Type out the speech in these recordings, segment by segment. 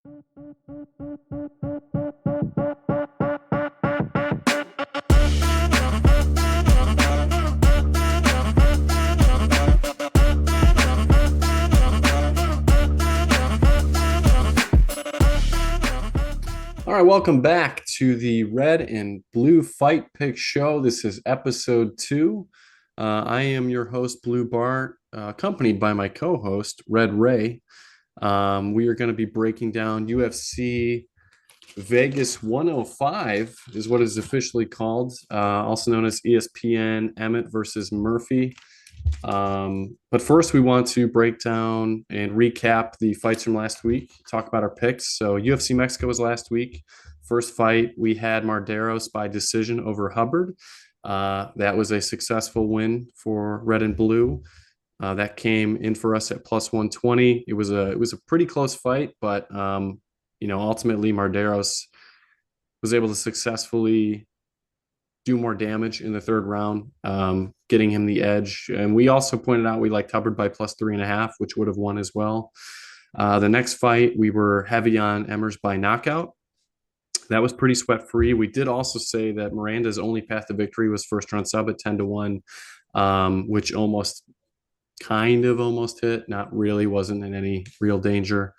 All right, welcome back to the Red and Blue Fight Pick Show. This is episode 2. I am your host, Blue Bart, accompanied by my co-host, Red Ray. We are going to be breaking down UFC Vegas 105 is what is officially called, also known as ESPN Emmett versus Murphy. But first, we want to break down and recap the fights from last week, talk about our picks. So UFC Mexico was last week. First fight, we had Marderos by decision over Hubbard. That was a successful win for Red and Blue. That came in for us at plus 120. It was a pretty close fight, but ultimately Marderos was able to successfully do more damage in the third round, getting him the edge. And we also pointed out we liked Hubbard by plus 3.5, which would have won as well. The next fight, we were heavy on Emmers by knockout. That was pretty sweat-free. We did also say that Miranda's only path to victory was first round sub at 10-1, which almost hit. Not really, wasn't in any real danger.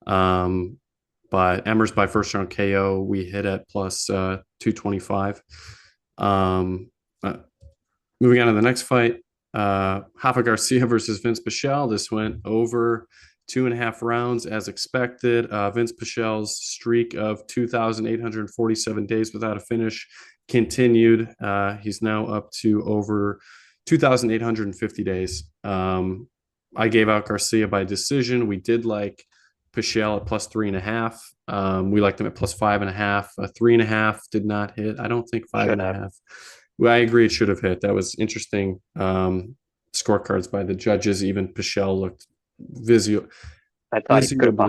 But Emmers by first round KO, we hit at plus 225. Moving on to the next fight, Rafa Garcia versus Vince Pichel. This went over 2.5 rounds as expected. Vince Pichel's streak of 2,847 days without a finish continued. He's now up to over 2,850 days. I gave out Garcia by decision. We did like Pichel at plus 3.5. We liked him at plus 5.5. 3.5 did not hit. I don't think 5.5. Well, I agree it should have hit. That was interesting. Scorecards by the judges. Even Pichel looked visibly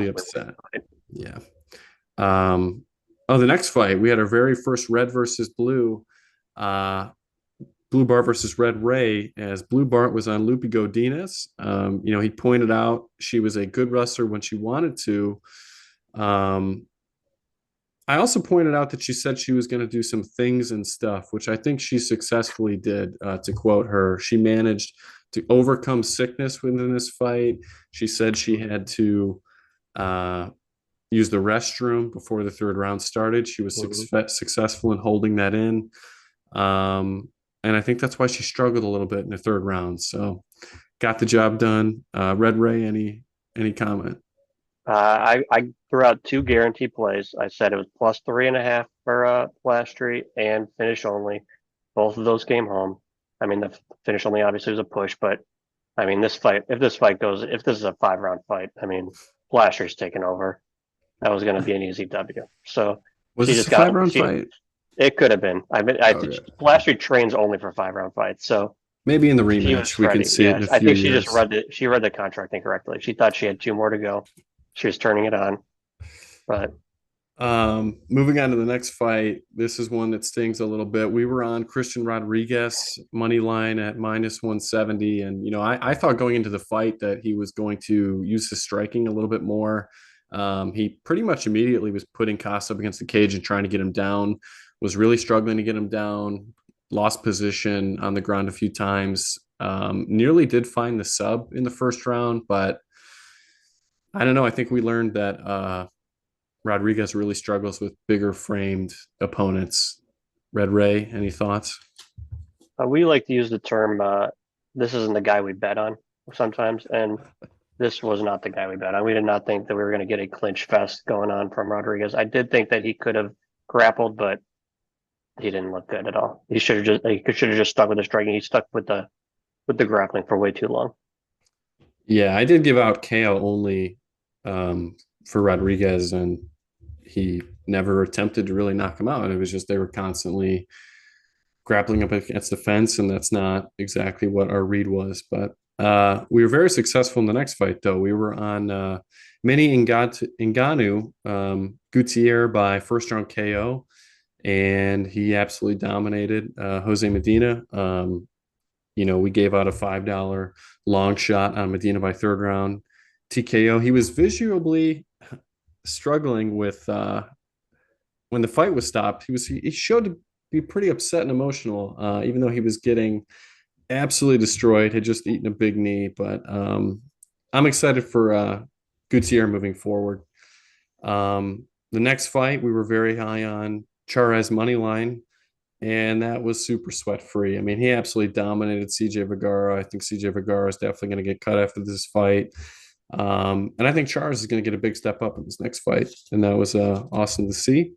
upset. Yeah. The next fight, we had our very first Red versus Blue. Blue Bart versus Red Ray, as Blue Bart was on Lupi Godinez. He pointed out she was a good wrestler when she wanted to. I also pointed out that she said she was going to do some things and stuff, which I think she successfully did. To quote her, she managed to overcome sickness within this fight. She said she had to use the restroom before the third round started. She was successful in holding that in. And I think that's why she struggled a little bit in the third round. So got the job done. Red Ray, any comment? I threw out 2 guaranteed plays. I said it was plus 3.5 for Plastry and finish only. Both of those came home. I mean, the finish only obviously was a push, but I mean, if this is a 5-round fight, I mean, Plastry's taking over. That was going to be an easy W. So was this a 5-round fight? It could have been. Plastry trains only for 5-round fights, so maybe in the rematch we can see it in a few I think she years. just read the contract incorrectly. She thought she had 2 more to go. She was turning it on. But moving on to the next fight, this is one that stings a little bit. We were on Christian Rodriguez money line at minus 170, and I thought going into the fight that he was going to use his striking a little bit more. He pretty much immediately was putting Costa up against the cage and trying to get him down. Was really struggling to get him down. Lost position on the ground a few times. Nearly did find the sub in the first round, but I don't know. I think we learned that Rodriguez really struggles with bigger framed opponents. Red Ray, any thoughts? We like to use the term, this isn't the guy we bet on sometimes, and this was not the guy we bet on. We did not think that we were going to get a clinch fest going on from Rodriguez. I did think that he could have grappled, but he didn't look good at all. He should have just stuck with the striking. He stuck with the grappling for way too long. Yeah, I did give out KO only for Rodriguez, and he never attempted to really knock him out. And it was just they were constantly grappling up against the fence, and that's not exactly what our read was. But we were very successful in the next fight, though. We were on Manny Ngannou, Gutierrez by first round KO, and he absolutely dominated Jose Medina. We gave out a $5 long shot on Medina by third round TKO. He was visually struggling with when the fight was stopped. He showed to be pretty upset and emotional, even though he was getting absolutely destroyed. Had just eaten a big knee, but I'm excited for Gutierrez moving forward. The next fight we were very high on Charez money line, and that was super sweat free. I mean, he absolutely dominated CJ Vergara. I think CJ Vergara is definitely going to get cut after this fight. And I think Charles is going to get a big step up in this next fight, and that was awesome to see.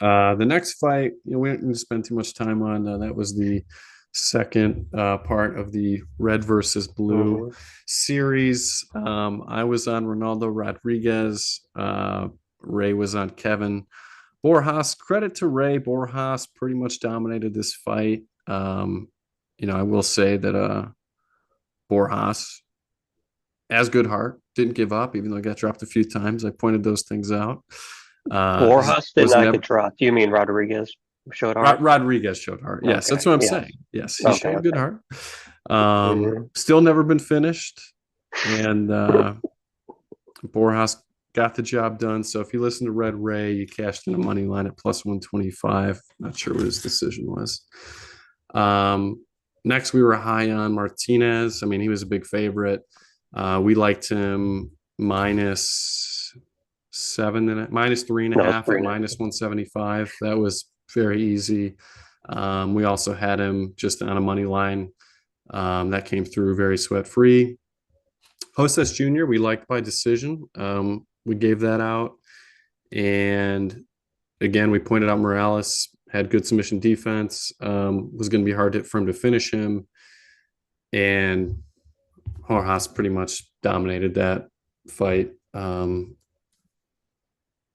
The next fight, we didn't spend too much time on. That was the second part of the red versus blue series. I was on Ronaldo Rodriguez. Ray was on Kevin Borjas. Credit to Ray. Borjas pretty much dominated this fight. I will say that Borjas has good heart, didn't give up, even though he got dropped a few times. I pointed those things out. Borjas did Was not never get dropped. You mean Rodriguez showed heart? Rodriguez showed heart. Yes, Okay. that's what I'm Yes. saying. Yes, he Okay. showed good Okay. heart. Mhm. Still never been finished, and Borjas got the job done. So if you listen to Red Ray, you cashed in a money line at plus 125. Not sure what his decision was. Next, we were high on Martinez. I mean, he was a big favorite. We liked him minus three and a No, it's half at three and a half. minus 175. That was very easy. We also had him just on a money line. That came through very sweat free. Hostess Jr., we liked by decision. We gave that out. And again, we pointed out Morales had good submission defense, was going to be hard for him to finish him. And Rojas pretty much dominated that fight.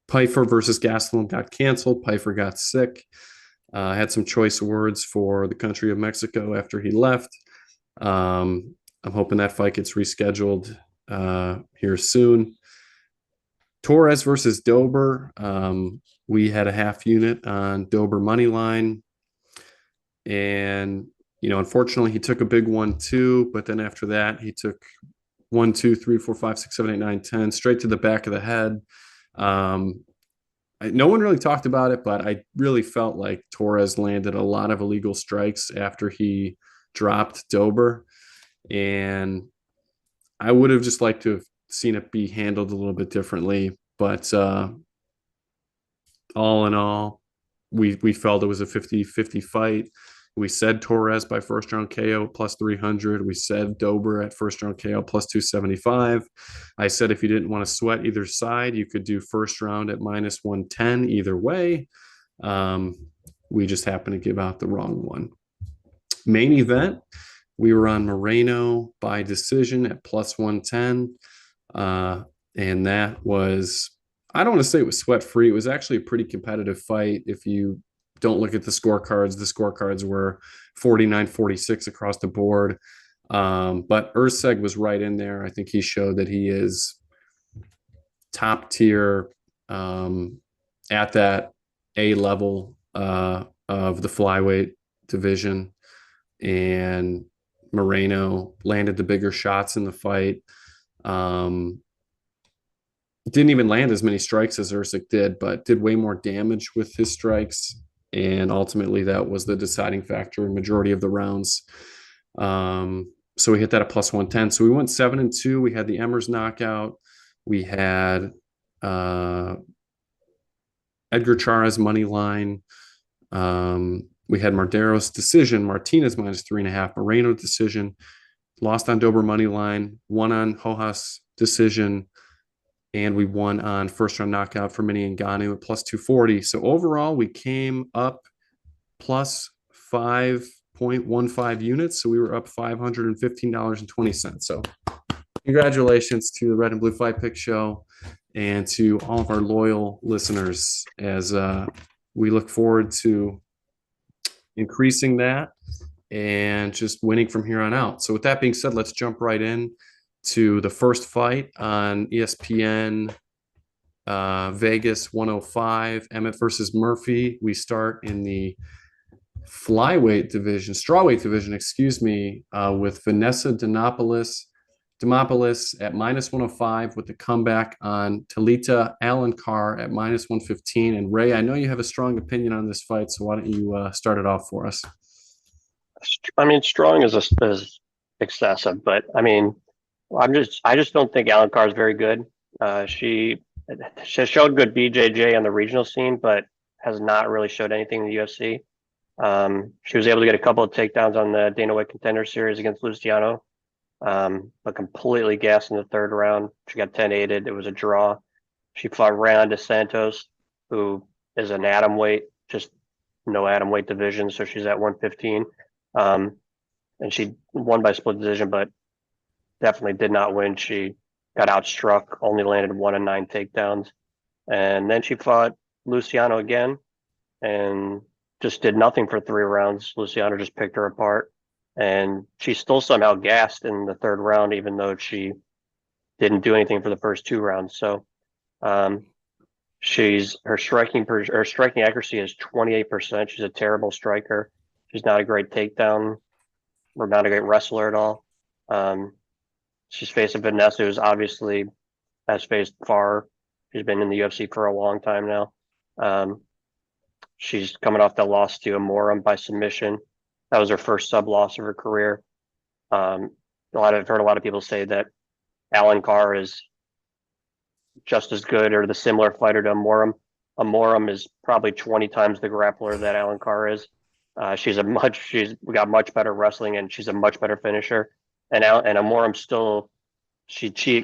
Pfeiffer versus Gastelum got canceled. Pfeiffer got sick. Had some choice words for the country of Mexico after he left. I'm hoping that fight gets rescheduled here soon. Torres versus Dober. We had a half unit on Dober money line. And, unfortunately, he took a big 1-2, but then after that, he took 1, 2, 3, 4, 5, 6, 7, 8, 9, 10 straight to the back of the head. No one really talked about it, but I really felt like Torres landed a lot of illegal strikes after he dropped Dober. And I would have just liked to have seen it be handled a little bit differently. But all in all, we felt it was a 50-50 fight. We said Torres by first round KO plus 300. We said Dober at first round KO plus 275. I said if you didn't want to sweat either side, you could do first round at minus 110 either way. We just happened to give out the wrong one. Main event, we were on Moreno by decision at plus 110. And that was, I don't want to say it was sweat free. It was actually a pretty competitive fight. If you don't look at the scorecards were 49-46 across the board. But Urseg was right in there. I think he showed that he is top tier at that A level of the flyweight division. And Moreno landed the bigger shots in the fight. Didn't even land as many strikes as Usyk did, but did way more damage with his strikes. And ultimately, that was the deciding factor in majority of the rounds. So we hit that at plus 110. So we went 7-2. We had the Emmers knockout. We had Edgar Chara's money line. We had Mardero's decision, Martinez minus 3.5, Moreno decision, lost on Dober money line, won on Rojas decision, and we won on first round knockout for Mini Ngannou at plus 240. So overall, we came up plus 5.15 units. So we were up $515.20. So congratulations to the Red and Blue Fight Pick Show and to all of our loyal listeners as we look forward to increasing that and just winning from here on out. So with that being said, let's jump right in to the first fight on ESPN Vegas 105, Emmett versus Murphy. We start in the strawweight division, with Vanessa Denopoulos Demopoulos at minus 105 with the comeback on Talita Alencar at minus 115. And Ray, I know you have a strong opinion on this fight, so why don't you start it off for us? I mean, strong is excessive, but I mean, I just don't think Alan Carr is very good. She showed good BJJ on the regional scene, but has not really showed anything in the UFC. She was able to get a couple of takedowns on the Dana White Contender Series against Luciano, but completely gassed in the third round. She got 10-8'd. It was a draw. She fought Rayon dos Santos, who is an atom weight, just no atom weight division, so she's at 115. Um, and she won by split decision, but definitely did not win. She got outstruck, only landed 1 of 9 takedowns. And then she fought Luciano again and just did nothing for 3 rounds. Luciano just picked her apart. And she still somehow gassed in the third round, even though she didn't do anything for the first 2 rounds. So her striking accuracy is 28%. She's a terrible striker. She's not a great takedown or not a great wrestler at all. She's facing Vanessa, who's obviously has faced far. She's been in the UFC for a long time now. She's coming off that loss to Amorim by submission. That was her first sub loss of her career. I've heard a lot of people say that Alan Carr is just as good or the similar fighter to Amorim. Amorim is probably 20 times the grappler that Alan Carr is. She's got much better wrestling and she's a much better finisher. And Amorim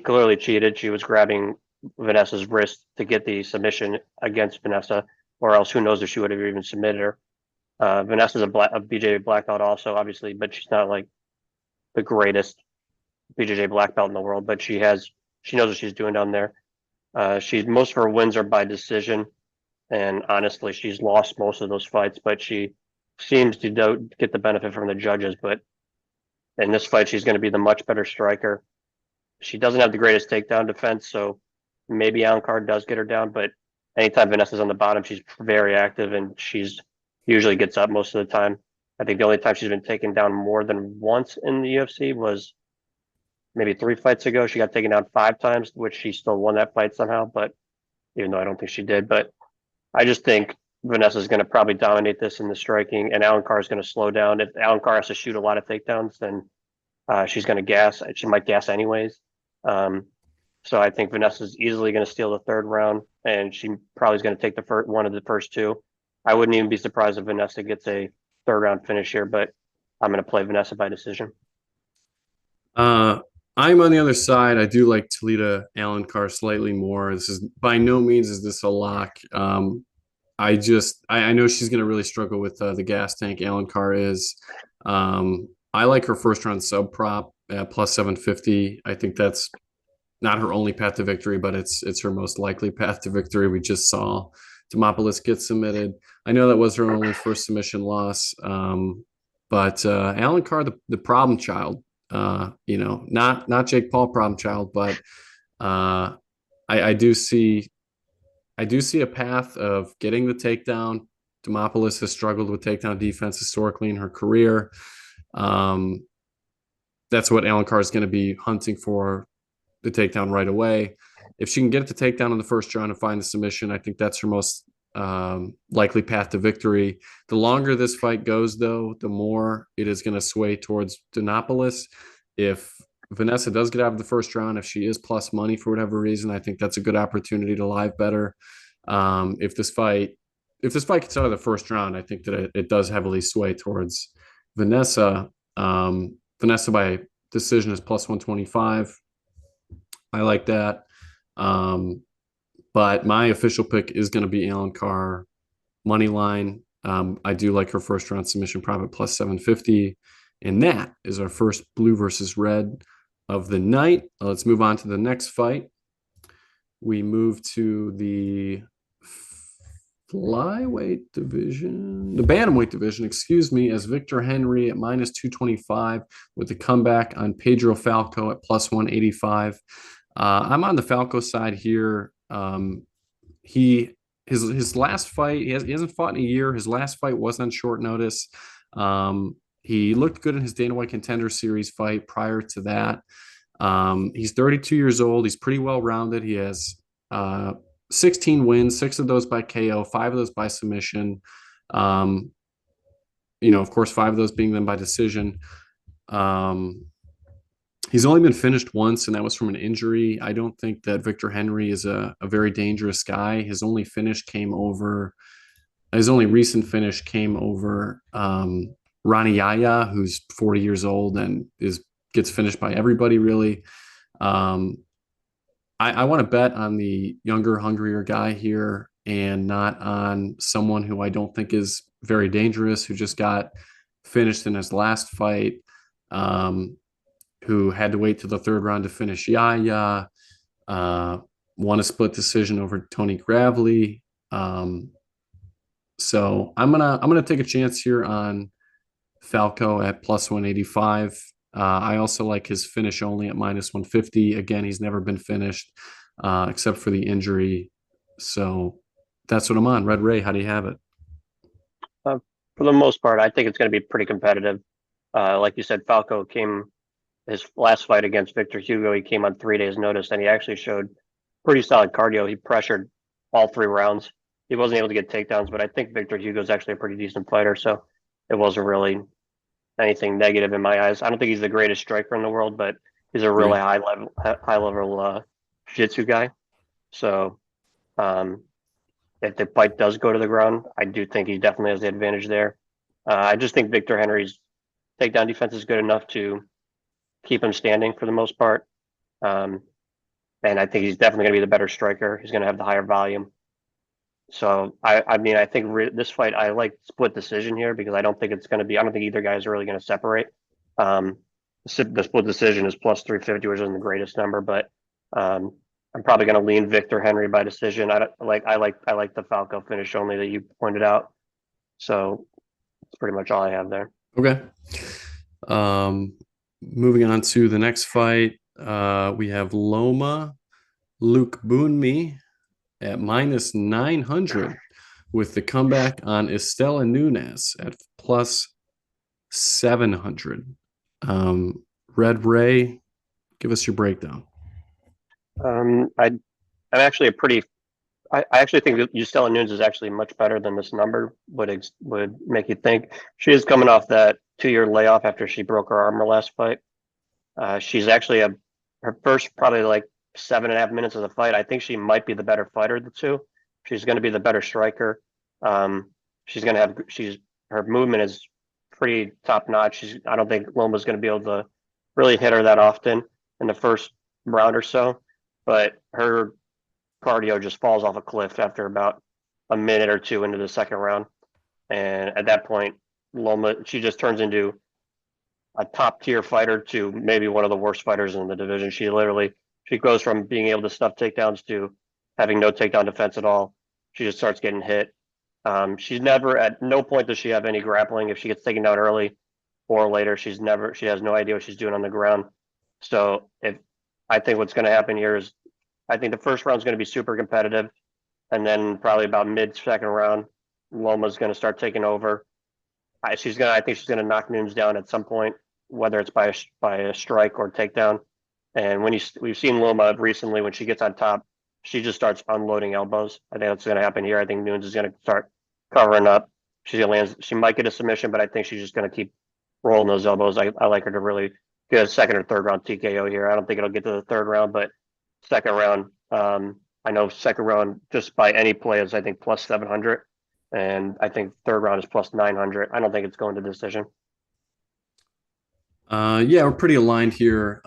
clearly cheated. She was grabbing Vanessa's wrist to get the submission against Vanessa, or else who knows if she would have even submitted her. Vanessa's a BJJ black belt also, obviously, but she's not like the greatest BJJ black belt in the world. But she knows what she's doing down there. Most of her wins are by decision, and honestly, she's lost most of those fights. But she seems to get the benefit from the judges. But in this fight, she's going to be the much better striker. She doesn't have the greatest takedown defense, so maybe Alan Carr does get her down. But anytime Vanessa's on the bottom, she's very active, and she's usually gets up most of the time. I think the only time she's been taken down more than once in the UFC was maybe 3 fights ago. She got taken down 5 times, which she still won that fight somehow, but even though I don't think she did. But I just think Vanessa's going to probably dominate this in the striking, and Alan Carr is going to slow down. If Alan Carr has to shoot a lot of takedowns, then she's going to gas. She might gas anyways. So I think Vanessa's easily going to steal the third round, and she probably is going to take one of the first 2. I wouldn't even be surprised if Vanessa gets a third round finish here, but I'm going to play Vanessa by decision. I'm on the other side. I do like Talita Alencar slightly more. This is by no means is this a lock. I know she's going to really struggle with the gas tank. Alencar is. I like her first round sub prop at plus 750. I think that's not her only path to victory, but it's her most likely path to victory. We just saw Demopoulos get submitted. I know that was her only first submission loss, but Alencar, the problem child. Not Jake Paul problem child, but I do see a path of getting the takedown. Demopoulos has struggled with takedown defense historically in her career. That's what Alencar is going to be hunting for, the takedown right away. If she can get it to takedown in the first round and find the submission, I think that's her most likely path to victory. The longer this fight goes, though, the more it is going to sway towards Demopoulos. If Vanessa does get out of the first round, if she is plus money for whatever reason, I think that's a good opportunity to live better. If this fight gets out of the first round, I think that it does heavily sway towards Vanessa. Vanessa by decision is plus 125. I like that. But my official pick is going to be Alencar money line. I do like her first round submission prop at plus 750. And that is our first blue versus red of the night. Let's move on to the next fight. We move to the flyweight division, the bantamweight division, excuse me, as Victor Henry at minus 225 with a comeback on Pedro Falco at plus 185. I'm on the Falco side here. His last fight, he hasn't fought in a year. His last fight was on short notice. He looked good in his Dana White Contender Series fight prior to that. He's 32 years old. He's pretty well rounded. He has uh, 16 wins, six of those by KO, five of those by submission. Um, of course, five of those being them by decision. Um, he's only been finished once, and that was from an injury. I don't think that Victor Henry is a very dangerous guy. His only recent finish came over Ronnie Yaya, who's 40 years old and gets finished by everybody really. Um, I want to bet on the younger, hungrier guy here and not on someone who I don't think is very dangerous, who just got finished in his last fight, um, who had to wait to the third round to finish Yaya, uh, won a split decision over Tony Gravely. So I'm gonna take a chance here on Falco at plus 185. I also like his finish only at minus 150. Again, he's never been finished except for the injury. So that's what I'm on. Red Ray, how do you have it? Uh, for the most part, I think it's going to be pretty competitive. Like you said, Falco came his last fight against Victor Hugo. He came on 3 days' notice, and he actually showed pretty solid cardio. He pressured all 3 rounds. He wasn't able to get takedowns, but I think Victor Hugo is actually a pretty decent fighter, so it wasn't really anything negative in my eyes. I don't think he's the greatest striker in the world, but he's a really Great. high level jiu-jitsu guy. So um, if the fight does go to the ground, I do think he definitely has the advantage there. I just think Victor Henry's takedown defense is good enough to keep him standing for the most part. Um, and I think he's definitely going to be the better striker. He's going to have the higher volume. So I mean, I think this fight, I like split decision here because I don't think it's going to be. I don't think either guy is really going to separate. Um, the split decision is plus 350, which isn't the greatest number, but I'm probably going to lean Victor Henry by decision. I like the Falco finish only that you pointed out. So that's pretty much all I have there. Okay. Um, moving on to the next fight, we have Loma Luke Boonmi at minus 900 with the comeback on Estela Nunez at plus 700. Red Ray, give us your breakdown. I'm actually a pretty. I actually think that Estella Nunes is actually much better than this number would make you think. She is coming off that 2 year layoff after she broke her arm her last fight. She's actually her first probably like 7.5 minutes of the fight. I think she might be the better fighter of the two. She's going to be the better striker. She's going to have her movement is pretty top notch. I don't think Loma's going to be able to really hit her that often in the first round or so, but her cardio just falls off a cliff after about a minute or two into the second round. And at that point, Loma, she just turns into a top tier fighter to maybe one of the worst fighters in the division. She goes from being able to stuff takedowns to having no takedown defense at all. She just starts getting hit. She's never at no point does she have any grappling. If she gets taken down early or later, she has no idea what she's doing on the ground. So if I think what's going to happen here is I think the first round is going to be super competitive, and then probably about mid second round, Loma's going to start taking over. I think she's going to knock Nunes down at some point, whether it's by a strike or takedown. And we've seen Loma recently when she gets on top, she just starts unloading elbows. I think that's going to happen here. I think Nunes is going to start covering up. She's going to land. She might get a submission, but I think she's just going to keep rolling those elbows. I like her to really get a second or third round TKO here. I don't think it'll get to the third round, but second round, I know second round just by any play is I think plus 700, and I think third round is plus 900. I don't think it's going to decision. Yeah, we're pretty aligned here.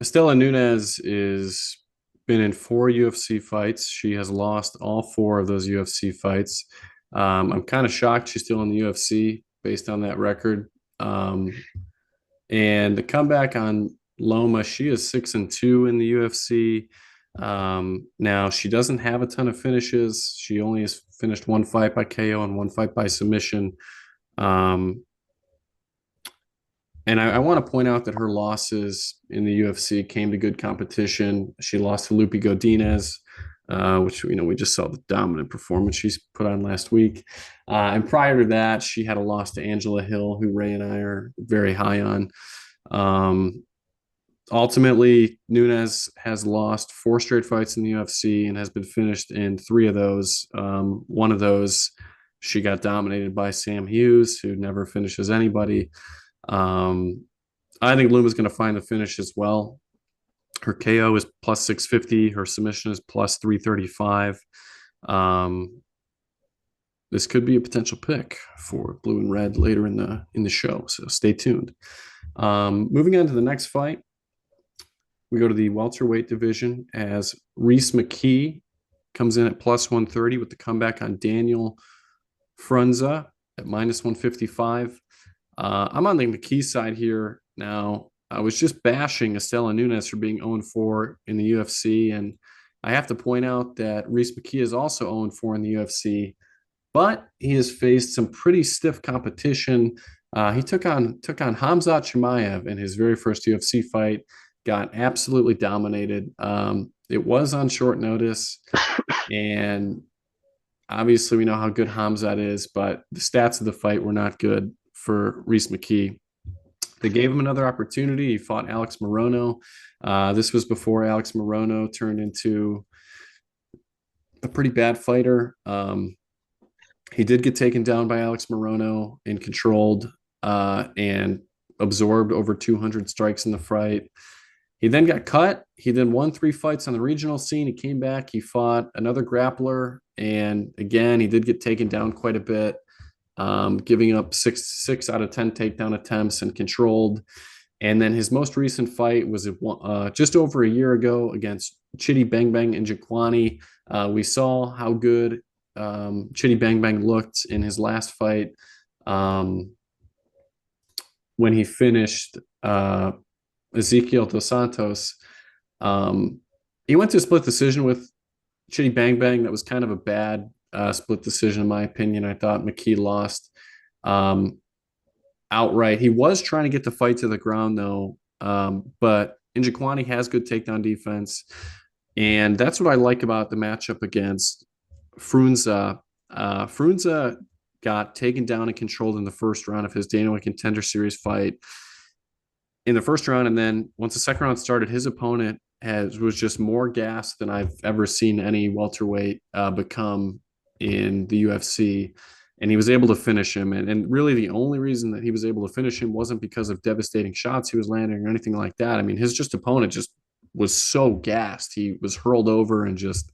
Estela Nunez is been in 4 UFC fights. She has lost all 4 of those UFC fights. I'm kind of shocked she's still in the UFC based on that record. And the comeback on Loma, she is 6-2 in the UFC. Now she doesn't have a ton of finishes. She only has finished one fight by KO and one fight by submission. And I want to point out that her losses in the UFC came to good competition. She lost to Lupi Godinez, which we just saw the dominant performance she's put on last week. And prior to that, she had a loss to Angela Hill, who Ray and I are very high on. Ultimately, Nunes has lost 4 straight fights in the UFC and has been finished in 3 of those. One of those, she got dominated by Sam Hughes, who never finishes anybody. Um, I think Luma's going to find the finish as well. Her KO is plus 650. Her submission is plus 335. Um, this could be a potential pick for blue and red later in the show. So stay tuned. Moving on to the next fight, we go to the welterweight division as Reese McKee comes in at plus 130 with the comeback on Daniel Frunza at minus 155. I'm on the McKee side here now. I was just bashing Estela Nunes for being 0-4 in the UFC, and I have to point out that Reese McKee is also 0-4 in the UFC, but he has faced some pretty stiff competition. He took on Hamzat Chimaev in his very first UFC fight, got absolutely dominated. It was on short notice, and obviously we know how good Hamzat is, but the stats of the fight were not good for Reese McKee. They gave him another opportunity. He fought Alex Morono. This was before Alex Morono turned into a pretty bad fighter. He did get taken down by Alex Morono and controlled and absorbed over 200 strikes in the fight. He then got cut. He then won 3 fights on the regional scene. He came back. He fought another grappler. And again, he did get taken down quite a bit, giving up six out of 10 takedown attempts and controlled. And then his most recent fight was just over a year ago against Chidi Bang Bang and Jaquani. We saw how good Chidi Bang Bang looked in his last fight when he finished Ezekiel Dos Santos. He went to a split decision with Chitty Bang Bang. That was kind of a bad split decision, in my opinion. I thought McKee lost outright. He was trying to get the fight to the ground, though. But Njokuani has good takedown defense. And that's what I like about the matchup against Frunza. Frunza got taken down and controlled in the first round of his Dana White Contender Series fight in the first round. And then once the second round started, his opponent was just more gas than I've ever seen any welterweight become in the UFC. And he was able to finish him. And really the only reason that he was able to finish him wasn't because of devastating shots he was landing or anything like that. I mean, his opponent just was so gassed. He was hurled over and just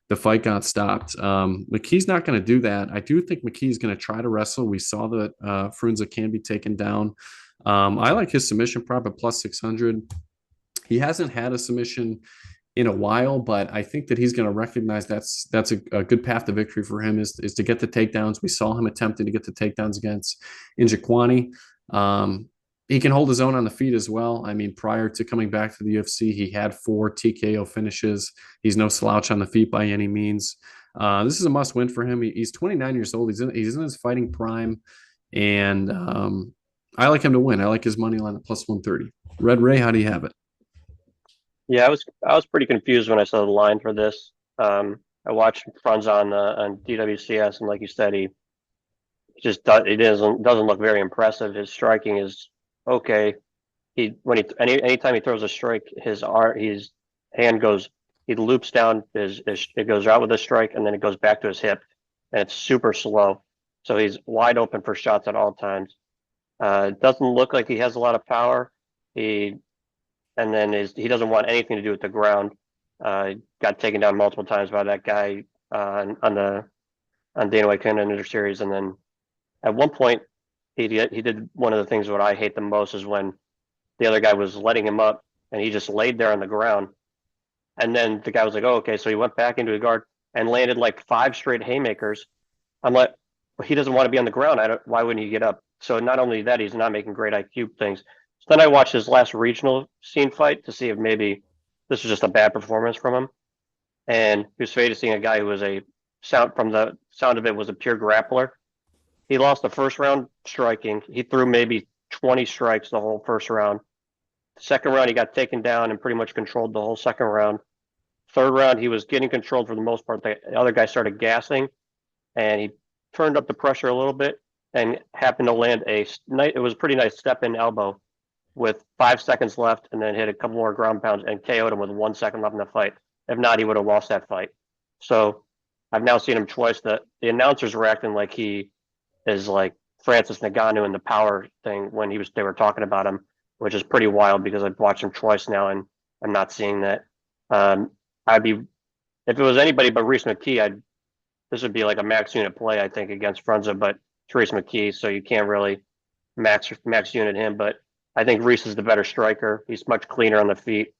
the fight got stopped. McKee's not going to do that. I do think McKee's going to try to wrestle. We saw that Frunza can be taken down. I like his submission prop at plus 600. He hasn't had a submission in a while, but I think that he's going to recognize that's a good path to victory for him is to get the takedowns. We saw him attempting to get the takedowns against Njokuani. He can hold his own on the feet as well. I mean, prior to coming back to the UFC, he had 4 TKO finishes. He's no slouch on the feet by any means. This is a must win for him. He's 29 years old. He's in his fighting prime, and I like him to win. I like his money line at plus 130. Red Ray, how do you have it? Yeah, I was pretty confused when I saw the line for this. I watched Franz on DWCS, and like you said, he just he doesn't look very impressive. His striking is okay. Anytime he throws a strike, his hand goes, he loops down it goes out with a strike and then it goes back to his hip, and it's super slow. So he's wide open for shots at all times. It doesn't look like he has a lot of power. He doesn't want anything to do with the ground. Got taken down multiple times by that guy on Dana White Contender Series, and then at one point he did one of the things what I hate the most is when the other guy was letting him up and he just laid there on the ground, and then the guy was like, "Oh, okay," so he went back into his guard and landed like 5 straight haymakers. I'm like, well, he doesn't want to be on the ground. Why wouldn't he get up? So not only that, he's not making great IQ things. So then I watched his last regional scene fight to see if maybe this was just a bad performance from him. And he was facing a guy who was from the sound of it, was a pure grappler. He lost the first round striking. He threw maybe 20 strikes the whole first round. The second round, he got taken down and pretty much controlled the whole second round. Third round, he was getting controlled for the most part. The other guy started gassing, and he turned up the pressure a little bit and happened to land it was a pretty nice step in elbow with 5 seconds left and then hit a couple more ground pounds and KO'd him with 1 second left in the fight. If not, he would have lost that fight. So I've now seen him twice. The announcers were acting like he is like Francis Ngannou in the power thing when they were talking about him, which is pretty wild because I've watched him twice now and I'm not seeing that. Um, I'd be if it was anybody but Reese McKee, this would be like a max unit play, I think, against Frunza, but it's Reese McKee, so you can't really max unit him. But I think Reese is the better striker. He's much cleaner on the feet.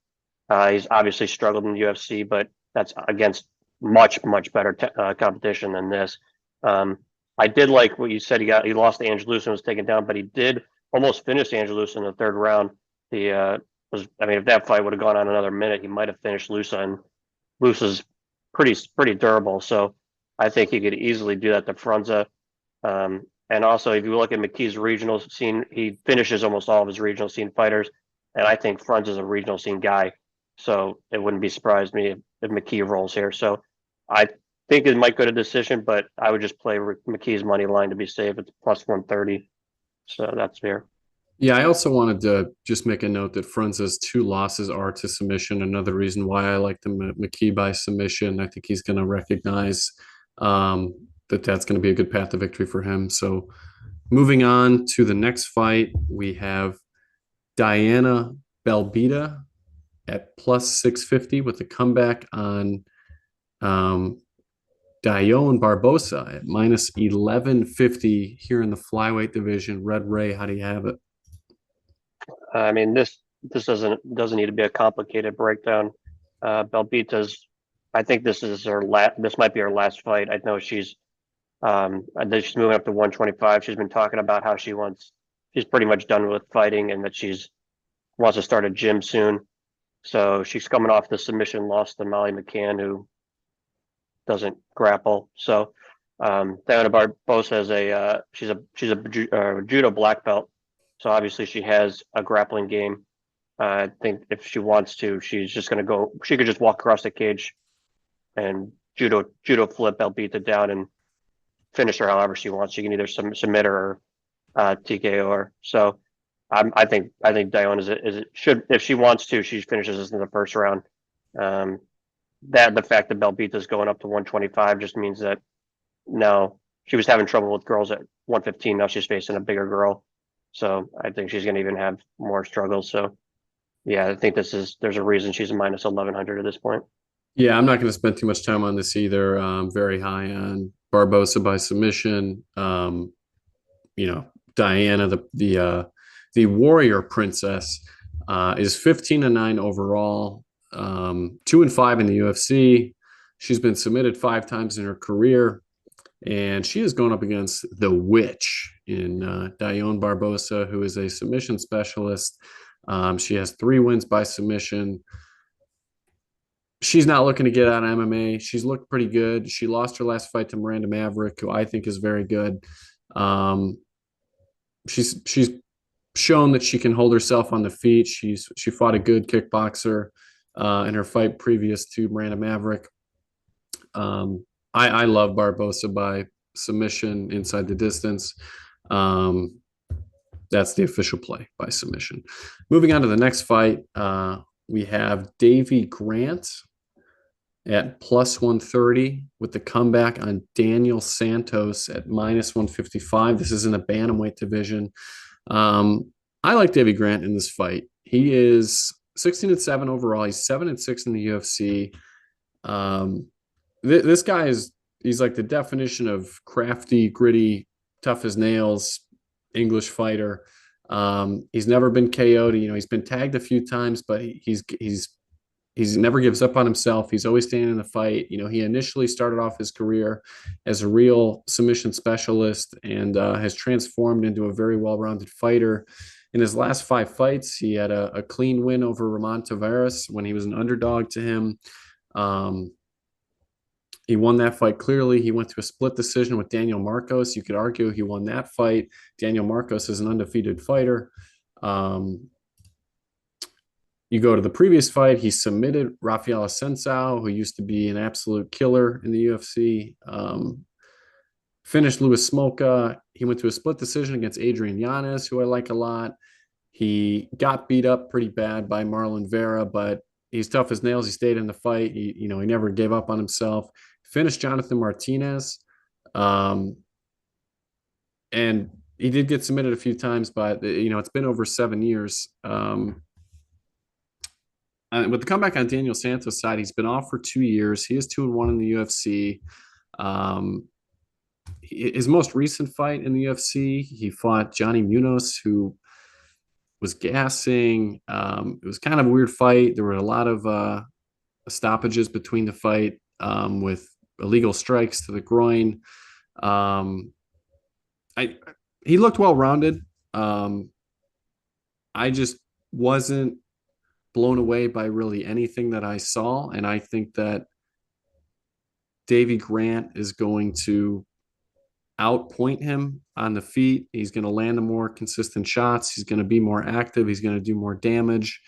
He's obviously struggled in the UFC, but that's against much better competition than this. I did like what you said. He lost to Angelusa and was taken down, but he did almost finish Angelusa in the third round. He if that fight would have gone on another minute, he might have finished Lusa, and Lusa's pretty durable. So I think he could easily do that to Frunza. And also, if you look at McKee's regional scene, he finishes almost all of his regional scene fighters, and I think Frunza's a regional scene guy. So it wouldn't be surprised me if McKee rolls here. So I think it might go to decision, but I would just play McKee's money line to be safe. It's plus 130. So that's fair. Yeah, I also wanted to just make a note that Frunza's two losses are to submission. Another reason why I like the McKee by submission. I think he's going to recognize that that's going to be a good path to victory for him. So moving on to the next fight, we have Diana Belbita at plus 650 with a comeback on Dione Barbosa at minus 1150 here in the flyweight division. Red Ray, how do you have it? I mean, this doesn't need to be a complicated breakdown. Belbita's, I think this is her last. This might be her last fight. I know she's she's moving up to 125. She's been talking about how she's pretty much done with fighting and that she's wants to start a gym soon. So she's coming off the submission loss to Molly McCann, who doesn't grapple. So Diana Barbosa is she's a judo black belt. So obviously she has a grappling game. I think if she wants to, she's just going to go. She could just walk across the cage and judo flip Belbita down and finish her however she wants. She can either submit her or TKO her. So I think Dione should, if she wants to, she finishes this in the first round. That the fact that Belbita's going up to 125 just means that now she was having trouble with girls at 115. Now she's facing a bigger girl. So I think she's going to even have more struggles. So yeah, I think there's a reason she's a minus 1100 at this point. Yeah, I'm not going to spend too much time on this either. Very high on Barbosa by submission. Diana, the warrior princess, is 15-9 overall, 2-5 in the UFC. She's been submitted 5 times in her career, and she is going up against the witch in Dione Barbosa, who is a submission specialist. She has 3 wins by submission. She's not looking to get out of MMA. She's looked pretty good. She lost her last fight to Miranda Maverick, who I think is very good. She's shown that she can hold herself on the feet. She fought a good kickboxer in her fight previous to Miranda Maverick. I love Barbosa by submission inside the distance. That's the official play by submission. Moving on to the next fight, we have Davy Grant at plus 130 with the comeback on Daniel Santos at minus 155. This is in the bantamweight division. I like Davy Grant in this fight. He is 16-7 overall. He's 7-6 in the UFC. This guy he's like the definition of crafty, gritty, tough as nails English fighter. He's never been KO'd. He's been tagged a few times, but he's never gives up on himself. He's always staying in the fight. He initially started off his career as a real submission specialist and has transformed into a very well-rounded fighter. In his last 5 fights, he had a clean win over Ramon Tavares when he was an underdog to him. He won that fight clearly. He went to a split decision with Daniel Marcos. You could argue he won that fight. Daniel Marcos is an undefeated fighter. You go to the previous fight, he submitted Rafael Assunção, who used to be an absolute killer in the UFC. Finished Louis Smolka. He went to a split decision against Adrian Yanez, who I like a lot. He got beat up pretty bad by Marlon Vera, but he's tough as nails. He stayed in the fight. He never gave up on himself. Finished Jonathan Martinez, um, and he did get submitted a few times, but it's been over 7 years. With the comeback on Daniel Santos' side, he's been off for 2 years. He is 2-1 in the UFC. Um, his most recent fight in the UFC, he fought Johnny Munoz, who was gassing. It was kind of a weird fight. There were a lot of stoppages between the fight, with illegal strikes to the groin. Um, I He looked well rounded. Um, I just wasn't blown away by really anything that I saw, and I think that Davy Grant is going to outpoint him on the feet. He's going to land the more consistent shots. He's going to be more active. He's going to do more damage.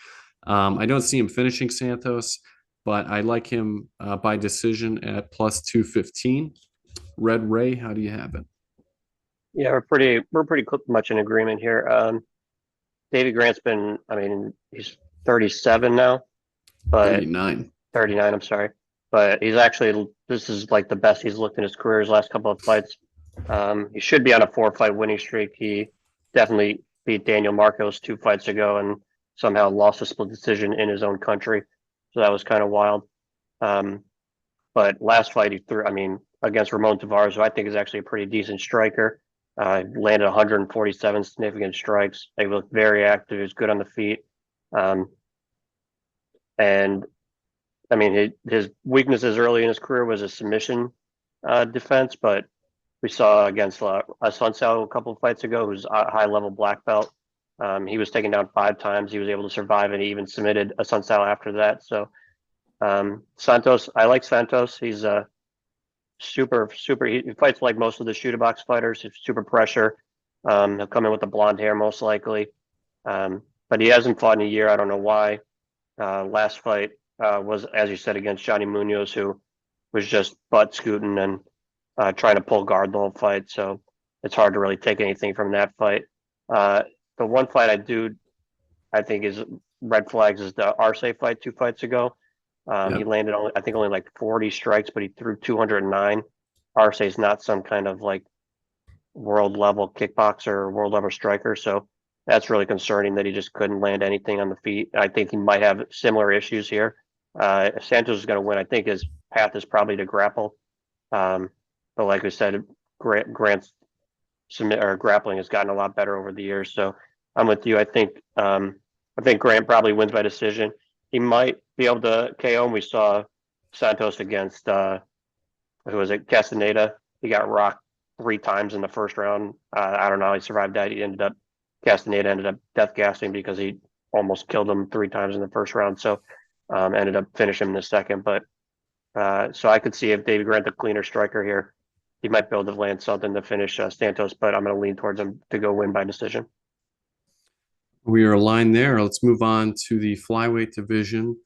I don't see him finishing Santos, but I like him by decision at plus 215. Red Ray, how do you have it? Yeah, we're pretty much in agreement here. Davy Grant's been, I mean, he's 37 now, but 39. 39, I'm sorry. But this is like the best he's looked in his career, his last couple of fights. He should be on a 4-fight winning streak. He definitely beat Daniel Marcos 2 fights ago and somehow lost a split decision in his own country. So that was kind of wild. Um, but last fight he threw, I mean, against Ramon Tavares, who I think is actually a pretty decent striker. Landed 147 significant strikes. He looked very active. He was good on the feet. Um, and I mean, his weaknesses early in his career was a submission defense, but we saw against Asuncao a couple of fights ago, who's a high level black belt. He was taken down 5 times. He was able to survive, and he even submitted Asuncao after that. So Santos, I like Santos. He's super. He fights like most of the shooter box fighters. He's super pressure. He'll come in with the blonde hair most likely, but he hasn't fought in a year. I don't know why. Last fight was, as you said, against Johnny Munoz, who was just butt scooting and trying to pull guard the whole fight. So it's hard to really take anything from that fight. The one fight I think is red flags is the Arce fight 2 fights ago. He Yep. landed only, I think, only like 40 strikes, but he threw 209. Arce is not some kind of like world level kickboxer or world level striker. So that's really concerning that he just couldn't land anything on the feet. I think he might have similar issues here. If Santos is going to win, I think his path is probably to grapple. But like we said, Grant's submit or grappling has gotten a lot better over the years. So I'm with you. I think Grant probably wins by decision. He might be able to KO him. We saw Santos against who was it, Castaneda. He got rocked 3 times in the first round. I don't know how he survived that. Castaneda ended up death gassing because he almost killed him 3 times in the first round. So ended up finishing him in the second. But so I could see if David Grant, the cleaner striker here, he might be able to land something to finish Santos, but I'm going to lean towards him to go win by decision. We are aligned there. Let's move on to the flyweight division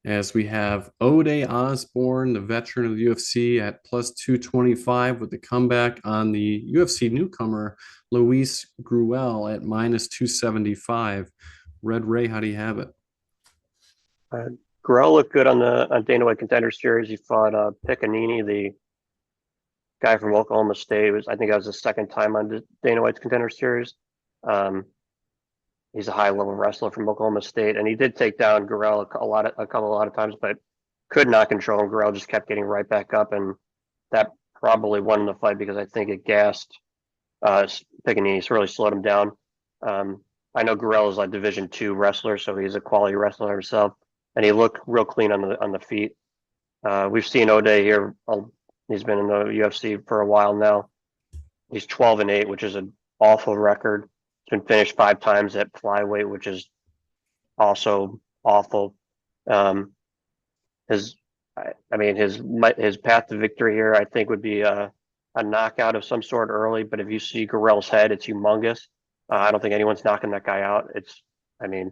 as we have Ode Osborne, the veteran of the UFC, at plus 225 with the comeback on the UFC newcomer Luis Gruel at minus 275. Red Ray, how do you have it? Uh, Grohl looked good on Dana White Contender Series. He fought Piccanini, the guy from Oklahoma State. I think that was the second time on Dana White's Contender Series. Um, he's a high level wrestler from Oklahoma State, and he did take down Gurrell a lot of times, but could not control him. Gurrell just kept getting right back up, and that probably won the fight because I think it gassed Piccanini. It's really slowed him down. I know Gurrell is like Division II wrestler, so he's a quality wrestler himself, and he looked real clean on the feet. We've seen Ode here. He's been in the UFC for a while now. He's 12-8, which is an awful record. He's been finished 5 times at flyweight, which is also awful. His, I mean, his path to victory here, I think, would be a knockout of some sort early. But if you see Gurrell's head, it's humongous. I don't think anyone's knocking that guy out. I mean,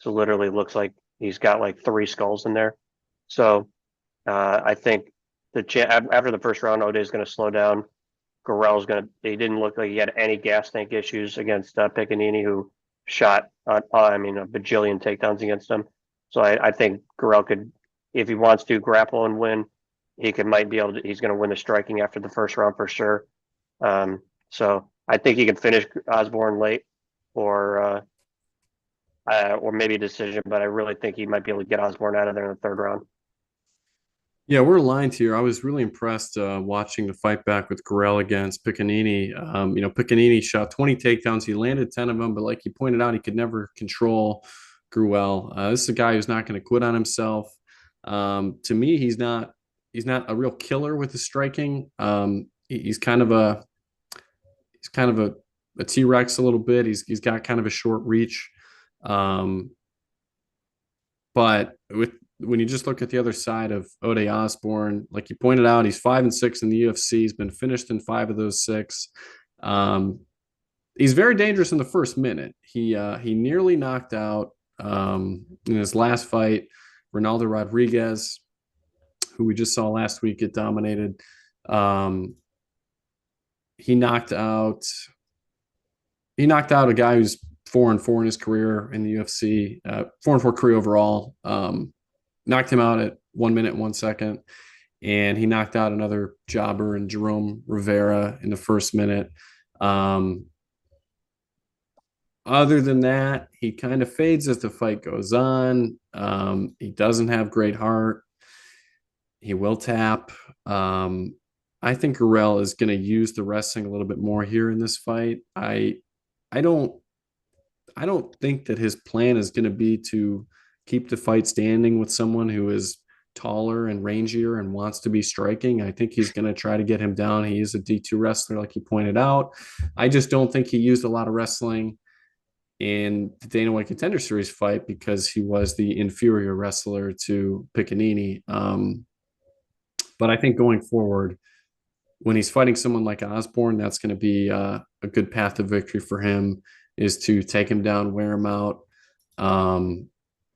it literally looks like he's got like 3 skulls in there. So I think after the first round, Ode is going to slow down. He didn't look like he had any gas tank issues against Piccanini, who shot on, I mean, a bajillion takedowns against him. So I think Gurrell could, if he wants to grapple and win, might be able to. He's going to win the striking after the first round for sure. So I think he can finish Osborne late, or or maybe a decision. But I really think he might be able to get Osborne out of there in the third round. Yeah, we're aligned here. I was really impressed watching the fight back with Gurrell against Piccanini. Piccanini shot 20 takedowns. He landed 10 of them, but like you pointed out, he could never control Gurrell. This is a guy who's not going to quit on himself. To me, he's not a real killer with his striking. He's kind of a T-Rex a little bit. He's got kind of a short reach. Um, but when you just look at the other side of Ode Osborne, like you pointed out, he's 5-6 in the UFC. He's been finished in 5 of those 6. Um, he's very dangerous in the first minute. He nearly knocked out in his last fight Ronaldo Rodriguez, who we just saw last week get dominated. Um, he knocked out a guy who's 4-4 in his career in the UFC, 4-4 career overall. Knocked him out at 1 minute, 1 second. And he knocked out another jobber in Jerome Rivera in the first minute. Other than that, he kind of fades as the fight goes on. He doesn't have great heart. He will tap. I think Gurrell is going to use the wrestling a little bit more here in this fight. I don't I don't think that his plan is going to be to keep the fight standing with someone who is taller and rangier and wants to be striking. I think he's going to try to get him down. He is a D2 wrestler, like you pointed out. I just don't think he used a lot of wrestling in the Dana White Contender Series fight because he was the inferior wrestler to Piccanini. But I think going forward, when he's fighting someone like Osborne, that's going to be a good path to victory for him, is to take him down, wear him out.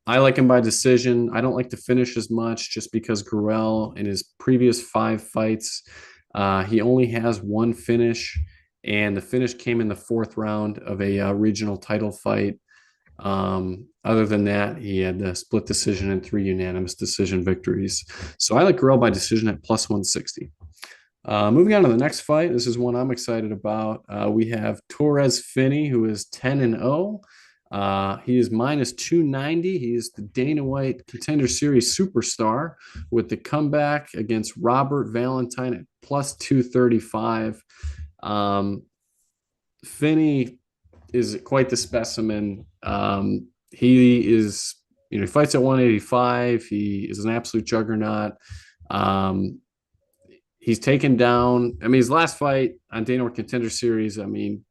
I like him by decision. I don't like to finish as much just because Gurrell in his previous 5 fights, he only has one finish, and the finish came in the 4th round of a regional title fight. Other than that, he had a split decision and 3 unanimous decision victories. So I like Gurrell by decision at plus 160. Moving on to the next fight, this is one I'm excited about. We have Torres Finney, who is 10-0. He is minus 290. He is the Dana White Contender Series superstar with the comeback against Robert Valentine at plus 235. Finney is quite the specimen. He is, he fights at 185. He is an absolute juggernaut. He's taken down. I mean, his last fight on Dana White Contender Series, I mean,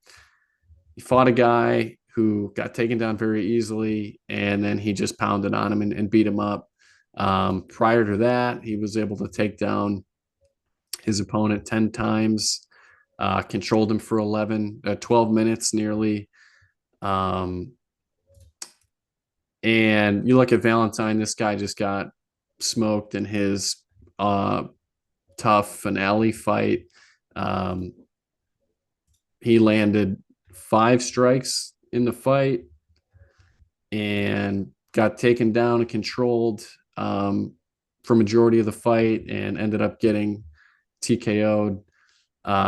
he fought a guy who got taken down very easily, and then he just pounded on him and beat him up. Prior to that, he was able to take down his opponent 10 times, controlled him for 12 minutes nearly. And you look at Valentine, this guy just got smoked in his tough finale fight. He landed 5 strikes in the fight and got taken down and controlled for majority of the fight, and ended up getting TKO'd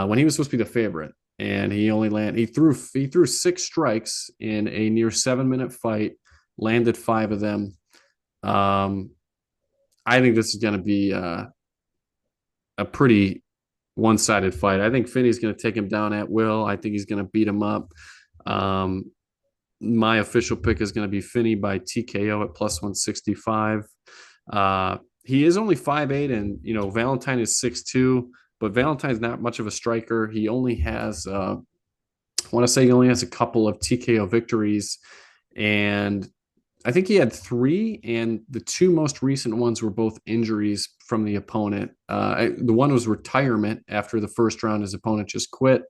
when he was supposed to be the favorite. And he threw 6 strikes in a near 7-minute fight, landed 5 of them. I think this is going to be a pretty one-sided fight. I think Finney's going to take him down at will. I think he's going to beat him up. My official pick is going to be Finney by TKO at plus 165. He is only 5'8", and Valentine is 6'2", but Valentine's not much of a striker. He only has, I want to say, he only has a couple of TKO victories, and I think he had 3, and the 2 most recent ones were both injuries from the opponent. The one was retirement after the first round. His opponent just quit.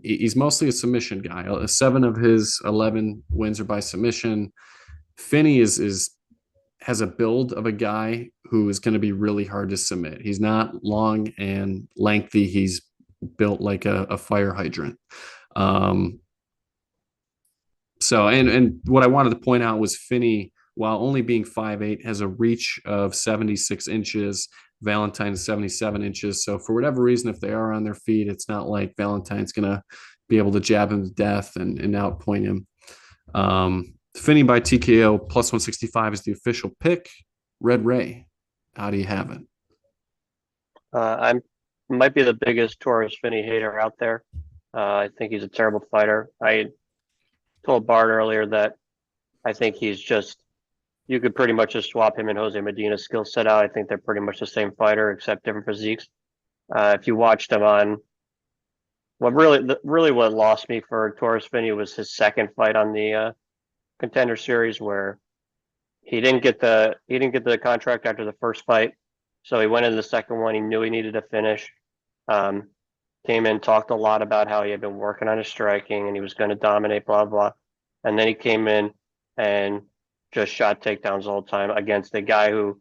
He's mostly a submission guy. 7 of his 11 wins are by submission. Finney has a build of a guy who is going to be really hard to submit. He's not long and lengthy. He's built like a fire hydrant. So, and what I wanted to point out was Finney, while only being 5'8", has a reach of 76 inches. Valentine is 77 inches. So, for whatever reason, if they are on their feet, it's not like Valentine's going to be able to jab him to death and outpoint him. Finney by TKO plus 165 is the official pick. Red Ray, how do you have it? I'm might be the biggest Torres Finney hater out there. I think he's a terrible fighter. I told Bart earlier that I think he's just you could pretty much just swap him and Jose Medina's skill set out. I think they're pretty much the same fighter except different physiques. If you watched him on really what lost me for Torres Finney was his second fight on the Contender Series where he didn't get the contract after the first fight, so he went into the second one. He knew he needed to finish. Um, Came in, talked a lot about how he had been working on his striking and he was going to dominate, blah blah. And then he came in and just shot takedowns all the time against a guy who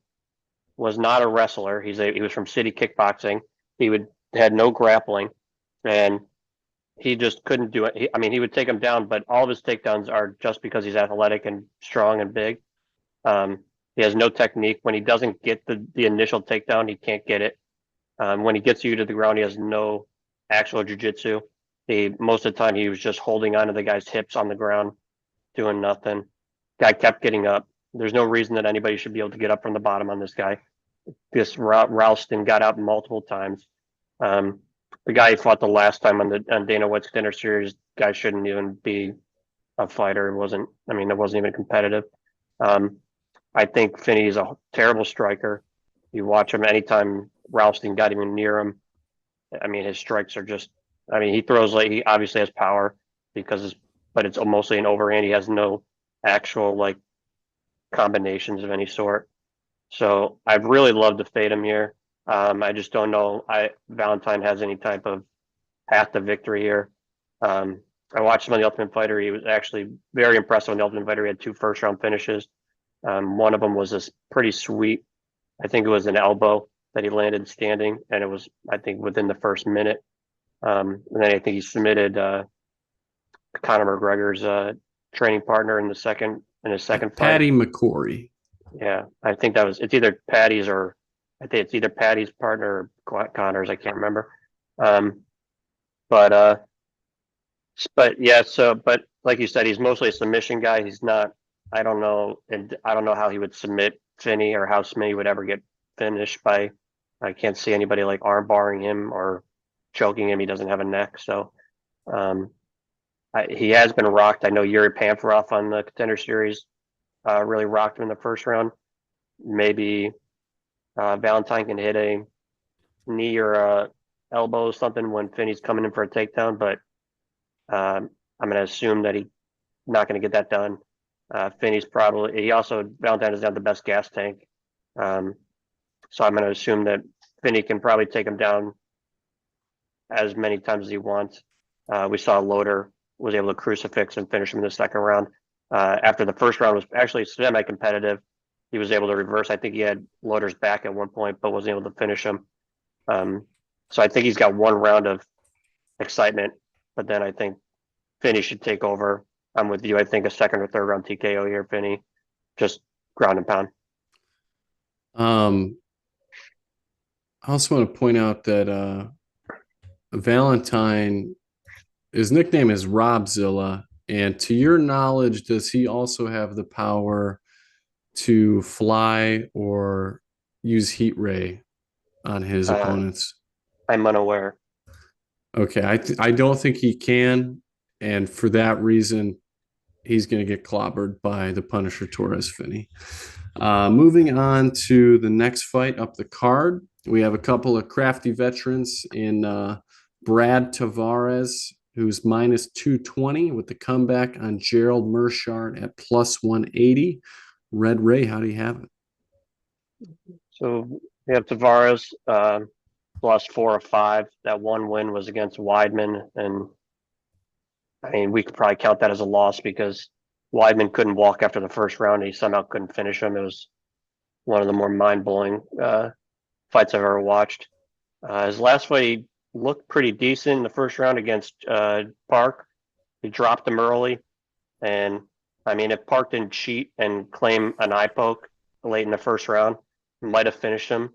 was not a wrestler. He was from City Kickboxing. He had no grappling, and he just couldn't do it. I mean, he would take him down, but all of his takedowns are just because he's athletic and strong and big. He has no technique. When he doesn't get the initial takedown, he can't get it. When he gets you to the ground, he has no actual jujitsu. Most of the time he was just holding onto the guy's hips on the ground, doing nothing. Guy kept getting up. There's no reason that anybody should be able to get up from the bottom on this guy. This Ralston got out multiple times. The guy he fought the last time on Dana White's Dinner Series, guy shouldn't even be a fighter. It wasn't. I mean, it wasn't even competitive. Um, I think Finney's a terrible striker. You watch him anytime Ralston got even near him. I mean, his strikes are just. I mean, he throws like he obviously has power but it's mostly an overhand. He has no actual like combinations of any sort. So I'd really love to fade him here. I just don't know. Valentine has any type of path to victory here. I watched him on the Ultimate Fighter. He was actually very impressive on the Ultimate Fighter. He had two first round finishes. One of them was this pretty sweet. I think it was an elbow that he landed standing, and it was I think within the first minute. And then I think he submitted Conor McGregor's training partner in his second fight. Patty McCory. Yeah, I think it's either Patty's or I think it's either Patty's partner or Connor's. I can't remember. Um, but yeah. But like you said, he's mostly a submission guy. He's not. I don't know, and I don't know how he would submit Finney or how Smitty would ever get finished by. I can't see anybody like arm barring him or choking him. He doesn't have a neck, so um, he has been rocked. I know Yuri Pamfarov on the Contender Series really rocked him in the first round. Maybe Valentine can hit a knee or a elbow or something when Finney's coming in for a takedown, but I'm going to assume that he's not going to get that done. Finney's Valentine doesn't have the best gas tank. So I'm going to assume that Finney can probably take him down as many times as he wants. We saw Loader was able to crucifix and finish him in the second round. After the first round was actually semi-competitive, he was able to reverse. I think he had Loader's back at one point, but wasn't able to finish him. So I think he's got one round of excitement, but then I think Finney should take over. I'm with you. I think a second or third round TKO here, Finney, just ground and pound. I also want to point out that Valentine, his nickname is Robzilla, and to your knowledge, does he also have the power to fly or use heat ray on his opponents? I'm unaware. Okay, I don't think he can, and for that reason, he's going to get clobbered by the Punisher Torres Finney. Moving on to the next fight up the card, we have a couple of crafty veterans in Brad Tavares, who's minus 220 with the comeback on Gerald Mershart at plus 180. Red Ray, how do you have it? So we have Tavares plus 4 or 5. That one win was against Weidman, and I mean we could probably count that as a loss because Weidman couldn't walk after the first round. He somehow couldn't finish him. It was one of the more mind-blowing fights I've ever watched. His last fight, he looked pretty decent in the first round against Park. He dropped him early. And I mean, if Park didn't cheat and claim an eye poke late in the first round, might have finished him,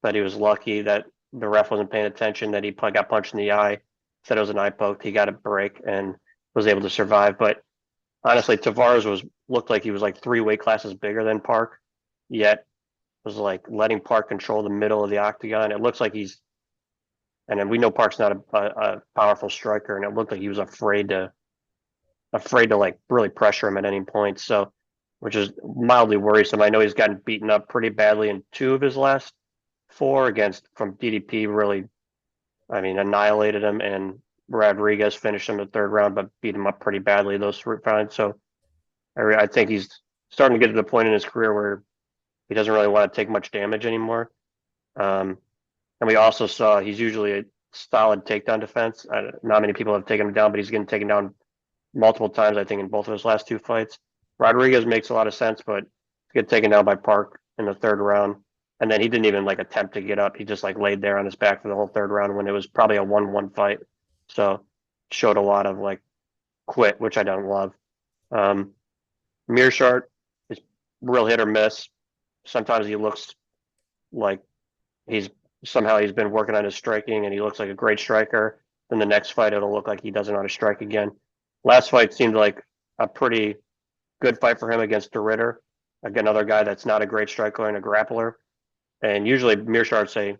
but he was lucky that the ref wasn't paying attention, that he got punched in the eye, said it was an eye poke. He got a break and was able to survive. But honestly, Tavares was looked like he was like three weight classes bigger than Park, yet was like letting Park control the middle of the octagon. It looks like and then we know Park's not a powerful striker, and it looked like he was afraid to like really pressure him at any point. So, which is mildly worrisome. I know he's gotten beaten up pretty badly in two of his last four against from DDP. Really, I mean, annihilated him, and Rodriguez finished him in the third round, but beat him up pretty badly those three rounds. So, I think he's starting to get to the point in his career where he doesn't really want to take much damage anymore. Um, and we also saw he's usually a solid takedown defense. Not many people have taken him down, but he's getting taken down multiple times, I think, in both of his last two fights. Rodriguez makes a lot of sense, but get taken down by Park in the third round. And then he didn't even like attempt to get up. He just like laid there on his back for the whole third round when it was probably a 1-1 fight. So showed a lot of like quit, which I don't love. Um, Mearshart is real hit or miss. Sometimes he looks like he's he's been working on his striking and he looks like a great striker. Then the next fight it'll look like he doesn't know how to strike again. Last fight seemed like a pretty good fight for him against De Ritter, again, another guy that's not a great striker and a grappler. And usually Mearshart's a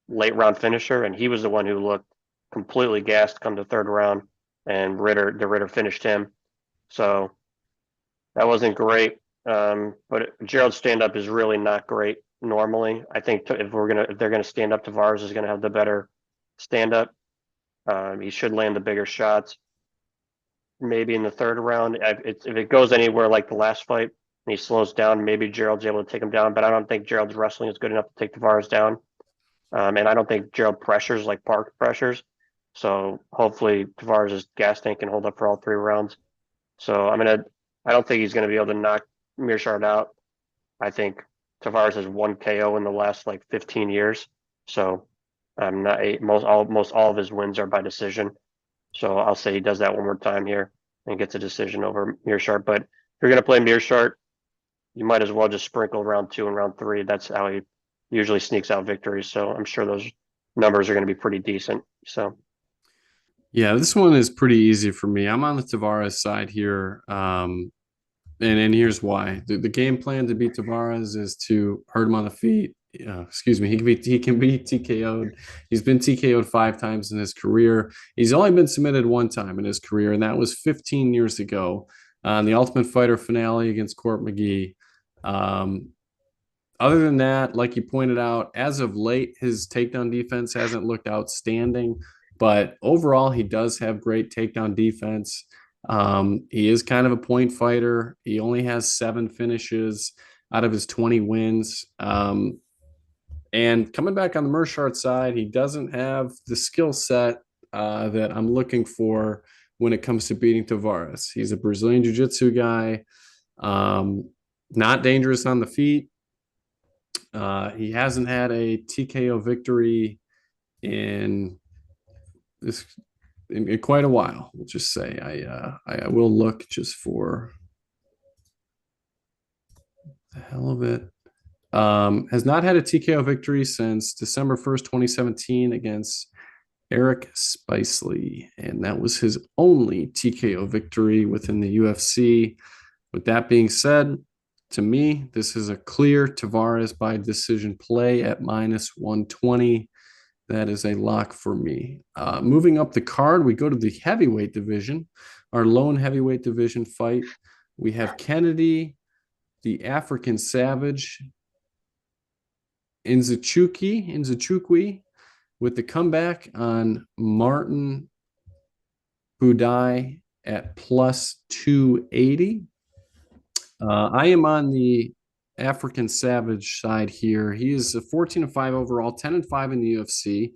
late round finisher, and he was the one who looked completely gassed come the third round, and De Ritter finished him. So that wasn't great. But Gerald's stand up is really not great normally. I think if they're gonna stand up, Tavares is gonna have the better stand up. He should land the bigger shots. Maybe in the third round, if it goes anywhere like the last fight and he slows down, maybe Gerald's able to take him down. But I don't think Gerald's wrestling is good enough to take Tavares down. And I don't think Gerald pressures like Park pressures. So hopefully Tavares' gas tank can hold up for all three rounds. So I don't think he's gonna be able to knock Mearshart out. I think Tavares has one KO in the last like 15 years. So I'm not most all of his wins are by decision. So I'll say he does that one more time here and gets a decision over Mearshart. But if you're gonna play Mearshart, you might as well just sprinkle round two and round three. That's how he usually sneaks out victories. So I'm sure those numbers are going to be pretty decent. So Yeah, this one is pretty easy for me. I'm on the Tavares side here. And here's why. The game plan to beat Tavares is to hurt him on the feet. Excuse me. He can be TKO'd. He's been TKO'd 5 times in his career. He's only been submitted 1 time in his career, and that was 15 years ago on the Ultimate Fighter finale against Court McGee. Um, Other than that, like you pointed out, as of late, his takedown defense hasn't looked outstanding, but overall, he does have great takedown defense. He is kind of a point fighter. He only has 7 finishes out of his 20 wins. And coming back on the Mershart side, he doesn't have the skill set that I'm looking for when it comes to beating Tavares. He's a Brazilian Jiu Jitsu guy, not dangerous on the feet. He hasn't had a TKO victory in this in quite a while. We'll just say I will look just for the hell of it. Has not had a TKO victory since December 1st, 2017 against Eric Spicely, and that was his only TKO victory within the UFC. With that being said, to me, this is a clear Tavares by decision play at -120. That is a lock for me. Moving up the card, we go to the heavyweight division, our lone heavyweight division fight. We have Kennedy, the African Savage, Nzechukwu, with the comeback on Martin Budai at +280. I am on the African Savage side here. He is a 14-5 overall, 10-5 in the UFC.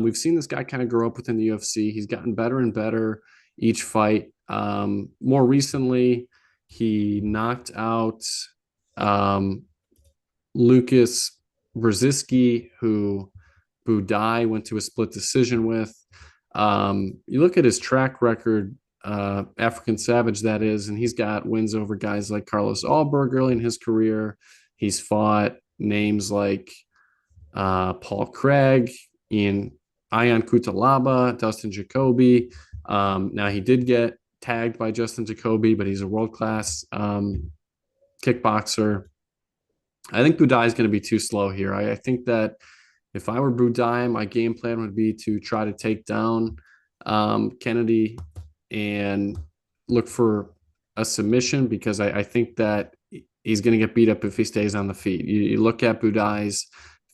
We've seen this guy kind of grow up within the UFC. He's gotten better and better each fight. More recently, he knocked out Lucas Brzezinski, who Budai went to a split decision with. You look at his track record African Savage, that is, and he's got wins over guys like Carlos Alberg early in his career. He's fought names like Paul Craig, Ion Kutalaba, Dustin Jacoby. Now he did get tagged by Justin Jacoby, but he's a world class kickboxer. I think Budai is going to be too slow here. I think that if I were Budai, my game plan would be to try to take down Kennedy and look for a submission because I think that he's going to get beat up if he stays on the feet. You look at Budai's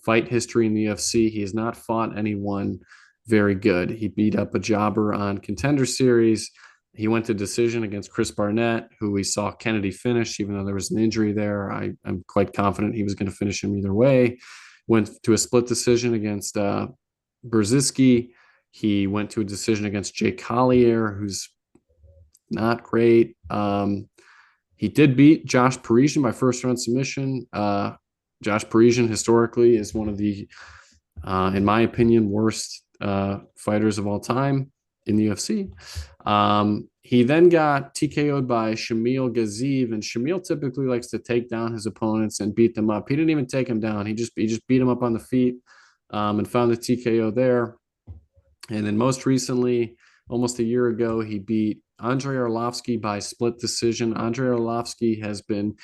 fight history in the UFC, he has not fought anyone very good. He beat up a jobber on Contender Series. He went to decision against Chris Barnett, who we saw Kennedy finish, even though there was an injury there. I'm quite confident he was going to finish him either way. Went to a split decision against Brzezinski. He went to a decision against Jake Collier, who's not great. He did beat Josh Parisian by first round submission. Josh Parisian historically is one of the, in my opinion, worst fighters of all time in the UFC. He then got TKO'd by Shamil Gaziev, and Shamil typically likes to take down his opponents and beat them up. He didn't even take him down. He just beat him up on the feet and found the TKO there. And then most recently, almost a year ago, he beat Andrei Arlovsky by split decision. Andrei Arlovsky has been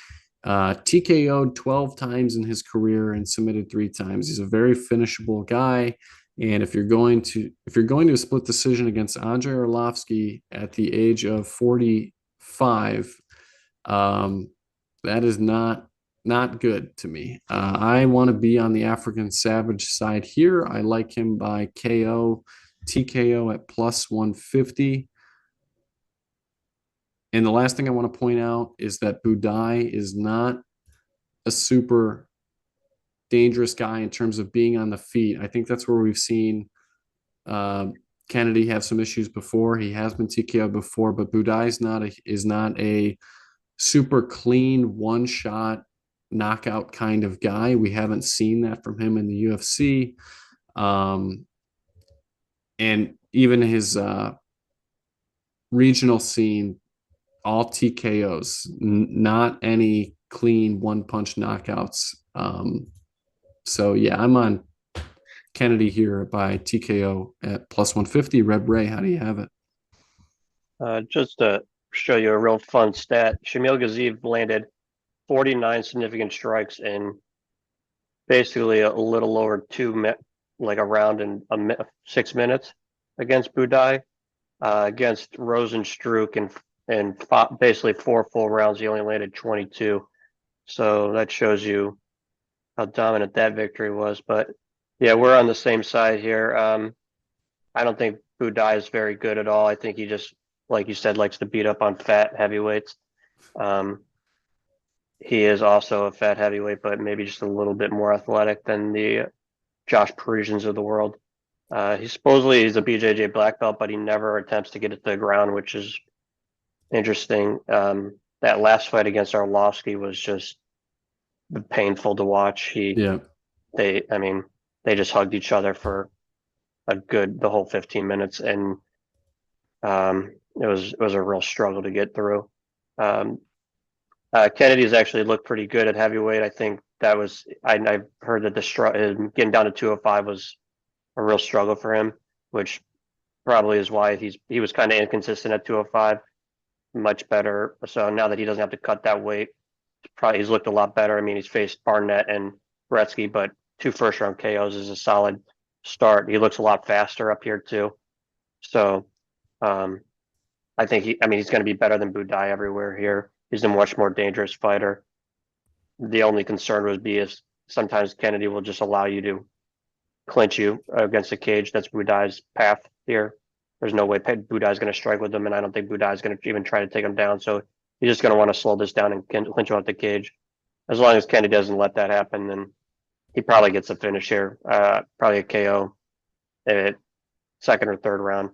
TKO'd 12 times in his career and submitted 3 times. He's a very finishable guy. And if you're going to a split decision against Andrei Arlovsky at the age of 45, that is not good to me. I want to be on the African Savage side here. I like him by KO, TKO at plus 150. And the last thing I want to point out is that Budai is not a super dangerous guy in terms of being on the feet. I think that's where we've seen Kennedy have some issues before. He has been TKO before, but Budai is not a super clean one shot knockout kind of guy. We haven't seen that from him in the UFC. And even his regional scene, all TKOs, not any clean one punch knockouts. So yeah, I'm on Kennedy here by TKO at plus 150. Red Ray, how do you have it? Just to show you a real fun stat, Shamil Gaziev landed 49 significant strikes in basically a little over like a round in 6 minutes against Budai. Against Rosenstruck and basically 4 full rounds, he only landed 22. So that shows you how dominant that victory was. But yeah, we're on the same side here. I don't think Budai is very good at all. I think he just, like you said, likes to beat up on fat heavyweights. He is also a fat heavyweight, but maybe just a little bit more athletic than the Josh Parisians of the world. He's a BJJ black belt, but he never attempts to get it to the ground, which is interesting. That last fight against Arlovsky was just painful to watch. Yeah. They just hugged each other for the whole 15 minutes, and it was a real struggle to get through. Kennedy's actually looked pretty good at heavyweight. I think I've heard that getting down to 205 was a real struggle for him, which probably is why he was kind of inconsistent at 205. Much better. So now that he doesn't have to cut that weight, he's looked a lot better. I mean, he's faced Barnett and Gretzky, but 2 first-round KOs is a solid start. He looks a lot faster up here too. So I think he's going to be better than Budai everywhere here. He's a much more dangerous fighter. The only concern would be is sometimes Kennedy will just allow you to clinch you against the cage. That's Budai's path here. There's no way Budai's going to strike with him, and I don't think Budai's going to even try to take him down. So he's just going to want to slow this down and clinch him out the cage. As long as Kennedy doesn't let that happen, then he probably gets a finish here. Probably a KO at 2nd or 3rd round,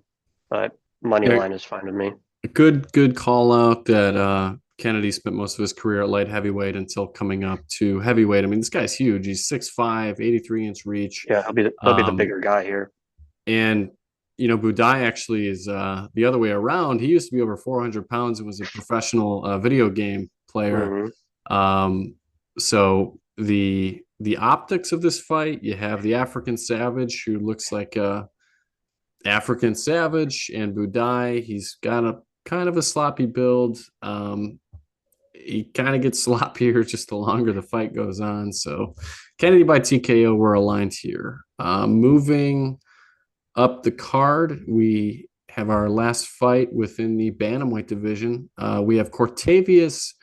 but money line is fine with me. A good call out that Kennedy spent most of his career at light heavyweight until coming up to heavyweight. I mean, this guy's huge. He's 6'5", 83-inch reach. Yeah, he'll be the bigger guy here. And Budai actually is the other way around. He used to be over 400 pounds and was a professional video game player. Hmm. Um, so the optics of this fight, you have the African Savage who looks like a African Savage, and Budai. He's got a kind of a sloppy build. He kind of gets sloppier just the longer the fight goes on. So Kennedy by TKO, we're aligned here. Moving up the card, we have our last fight within the bantamweight division. We have Cortavius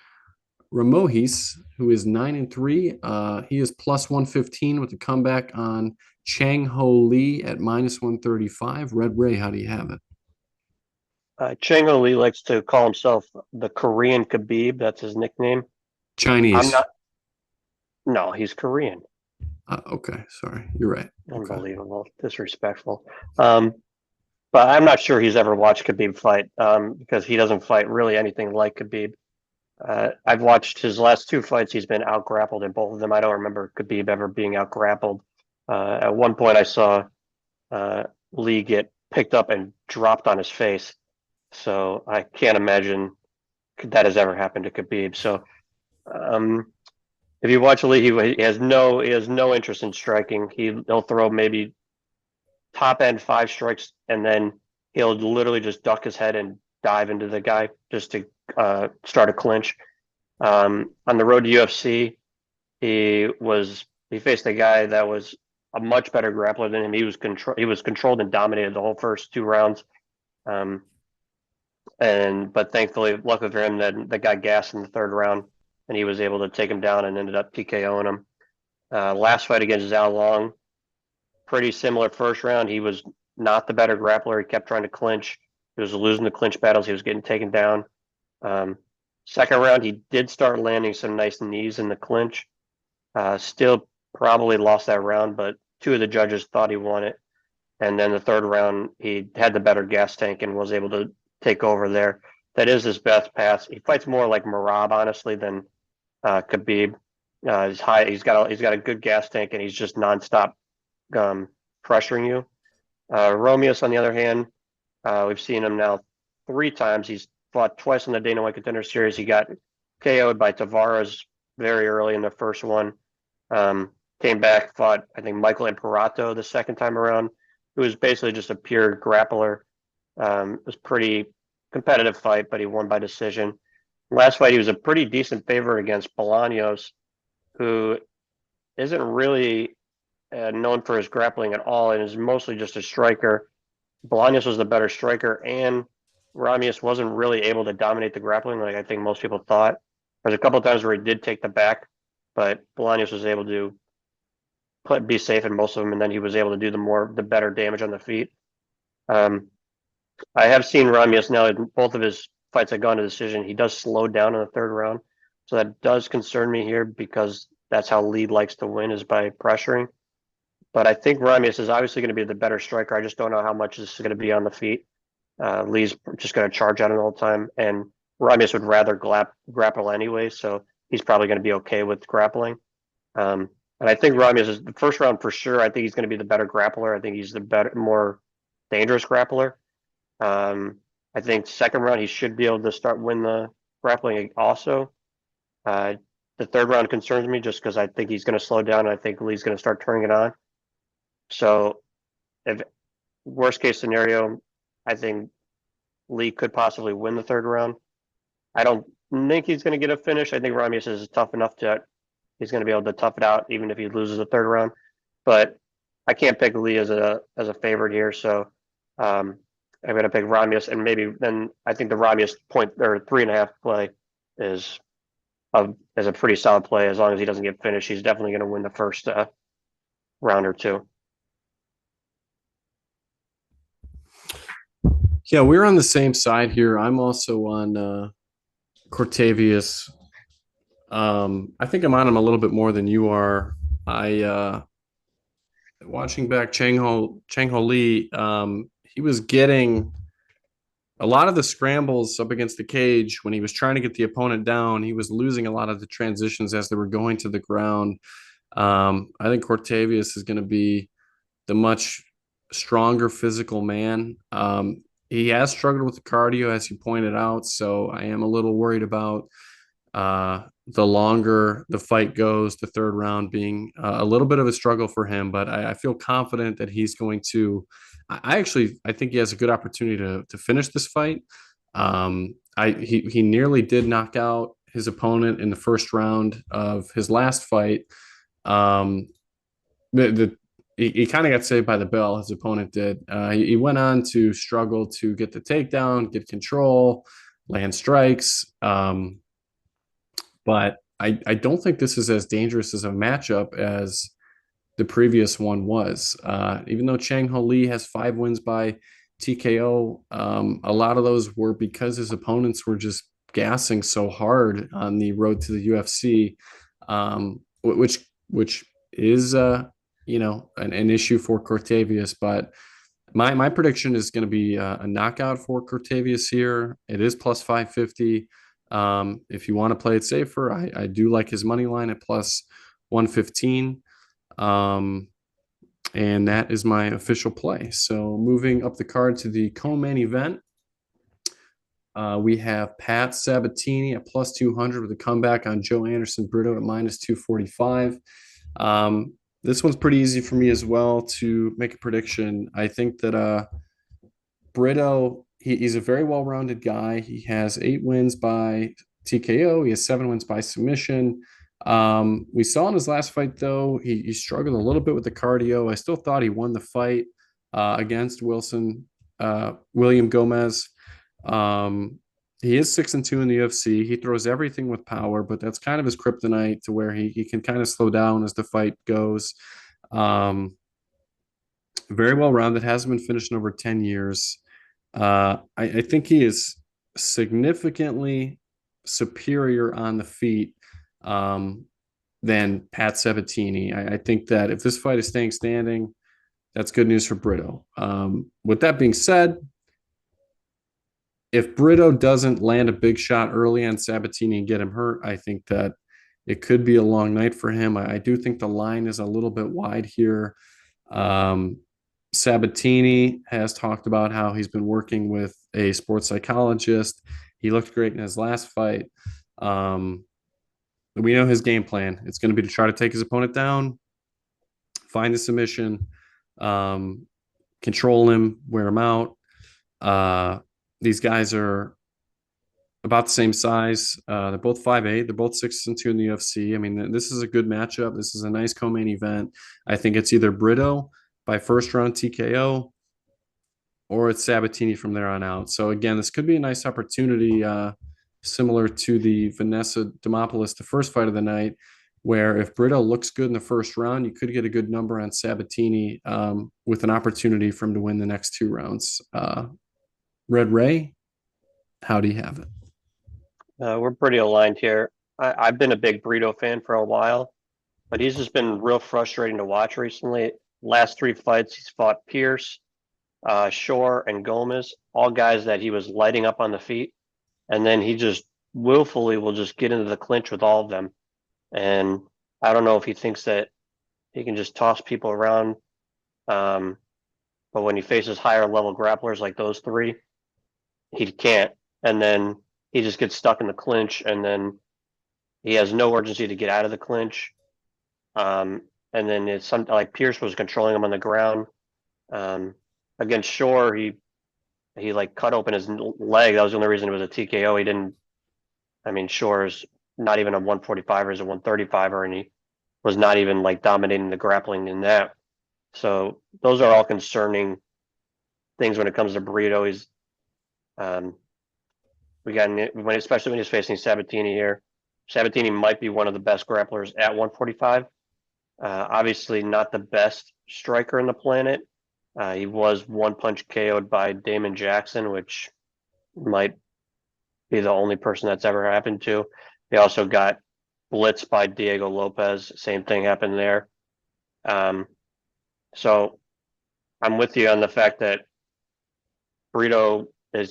Ramohis, who is 9-3. He is plus 115 with a comeback on Chang Ho Lee at minus 135. Red Ray, how do you have it? Chang Lee likes to call himself the Korean Khabib. That's his nickname. I'm Chinese. not. No, he's Korean. Okay, sorry. You're right. Okay. Unbelievable, disrespectful. Um, but I'm not sure he's ever watched Khabib fight because he doesn't fight really anything like Khabib. I've watched his last two fights. He's been out grappled in both of them. I don't remember Khabib ever being out grappled. At one point, I saw uh, Lee get picked up and dropped on his face. So I can't imagine that has ever happened to Khabib. So um, if you watch Lee, he has no interest in striking. He'll throw maybe top end five strikes, and then he'll literally just duck his head and dive into the guy just to start a clinch. On the road to UFC, he faced a guy that was a much better grappler than him. He was controlled and dominated the whole first two rounds. Um, but thankfully, luckily for him, that the guy gassed in the third round, and he was able to take him down and ended up TKOing him. Last fight against Zhao Long, pretty similar first round. He was not the better grappler. He kept trying to clinch. He was losing the clinch battles. He was getting taken down. Um, Second round, he did start landing some nice knees in the clinch. Still probably lost that round, but two of the judges thought he won it. And then the third round, he had the better gas tank and was able to take over there. That is his best pass. He fights more like Marab, honestly, than Khabib. He's high. He's got a good gas tank, and he's just nonstop pressuring you. Romeus, on the other hand, we've seen him now three times. He's fought twice in the Dana White Contender Series. He got KO'd by Tavares very early in the first one. Came back, fought, I think, Michael Imperato the second time around, who was basically just a pure grappler. It was pretty competitive fight, but he won by decision. Last fight, he was a pretty decent favorite against Bolaños, who isn't really known for his grappling at all and is mostly just a striker. Bolaños was the better striker, and Ramius wasn't really able to dominate the grappling like I think most people thought. There's a couple of times where he did take the back, but Bolaños was able to be safe in most of them, and then he was able to do the better damage on the feet. I have seen Ramius now in both of his fights have gone to decision. He does slow down in the third round, so that does concern me here because that's how Lee likes to win is by pressuring. But I think Ramius is obviously going to be the better striker. I just don't know how much this is going to be on the feet. Lee's just going to charge at him all the time, and Ramius would rather grapple anyway, so he's probably going to be okay with grappling. And I think Ramius is the first round for sure. I think he's going to be the better grappler. I think he's the better, more dangerous grappler. I think second round he should be able to win the grappling also. The third round concerns me just because I think he's going to slow down. And I think Lee's going to start turning it on. So, if worst case scenario, I think Lee could possibly win the third round. I don't think he's going to get a finish. I think Ramius is tough enough to he's going to be able to tough it out even if he loses the third round. But I can't pick Lee as a favorite here, so I'm going to pick Ramius, and maybe then I think the Ramius point or 3.5 play is a pretty solid play as long as he doesn't get finished. He's definitely going to win the first round or two. Yeah, we're on the same side here. I'm also on Cortavius. I think I'm on him a little bit more than you are. I watching back Chang Ho Lee, he was getting a lot of the scrambles up against the cage when he was trying to get the opponent down. He was losing a lot of the transitions as they were going to the ground. I think Cortavius is going to be the much stronger physical man. He has struggled with the cardio, as you pointed out, so I am a little worried about the longer the fight goes, the third round being a little bit of a struggle for him. But I feel confident that he's going to. I think he has a good opportunity to finish this fight. He nearly did knock out his opponent in the first round of his last fight. Um, the he kind of got saved by the bell. His opponent did. He went on to struggle to get the takedown, get control, land strikes. But I don't think this is as dangerous as a matchup as the previous one was. Even though Chang Ho Lee has 5 wins by TKO, a lot of those were because his opponents were just gassing so hard on the road to the UFC, which is an issue for Cortavius. But my prediction is going to be a knockout for Cortavius here. It is plus 550. If you want to play it safer, I do like his money line at plus 115. And that is my official play. So moving up the card to the co-main event, we have Pat Sabatini at plus 200 with a comeback on Joe Anderson Brito at minus 245. This one's pretty easy for me as well to make a prediction. I think that Brito, he's a very well-rounded guy. He has 8 wins by TKO. He has 7 wins by submission. We saw in his last fight, though, he struggled a little bit with the cardio. I still thought he won the fight against William Gomez. He is 6-2 in the UFC. He throws everything with power, but that's kind of his kryptonite to where he can kind of slow down as the fight goes. Very well rounded, hasn't been finished in over 10 years. I think he is significantly superior on the feet than Pat Sabatini. I think that if this fight is staying standing, that's good news for Brito. With that being said, if Brito doesn't land a big shot early on Sabatini and get him hurt, I think that it could be a long night for him. I do think the line is a little bit wide here. Sabatini has talked about how he's been working with a sports psychologist. He looked great in his last fight. We know his game plan. It's going to be to try to take his opponent down, find the submission, control him, wear him out. These guys are about the same size. They're both 5'8". They're both 6-2 in the UFC. I mean, this is a good matchup. This is a nice co-main event. I think it's either Brito by first round TKO or it's Sabatini from there on out. So again, this could be a nice opportunity, similar to the Vanessa Demopoulos, the first fight of the night, where if Brito looks good in the first round, you could get a good number on Sabatini with an opportunity for him to win the next 2 rounds. Red Ray, how do you have it? We're pretty aligned here. I've been a big Brito fan for a while, but he's just been real frustrating to watch recently. Last 3 fights, he's fought Pierce, Shore, and Gomez, all guys that he was lighting up on the feet. And then he just willfully will just get into the clinch with all of them. And I don't know if he thinks that he can just toss people around. But when he faces higher level grapplers like those 3, he can't. And then he just gets stuck in the clinch, and then he has no urgency to get out of the clinch. And then it's something like Pierce was controlling him on the ground. Against Shore, he like cut open his leg. That was the only reason it was a TKO. He didn't. I mean, Shore's not even a 145er, is a 135er, and he was not even like dominating the grappling in that. So those are all concerning things when it comes to Brito. He's especially when he's facing Sabatini here. Sabatini might be one of the best grapplers at 145. Obviously not the best striker on the planet. He was one punch KO'd by Damon Jackson, which might be the only person that's ever happened to. He also got blitzed by Diego Lopez. Same thing happened there. So I'm with you on the fact that Brito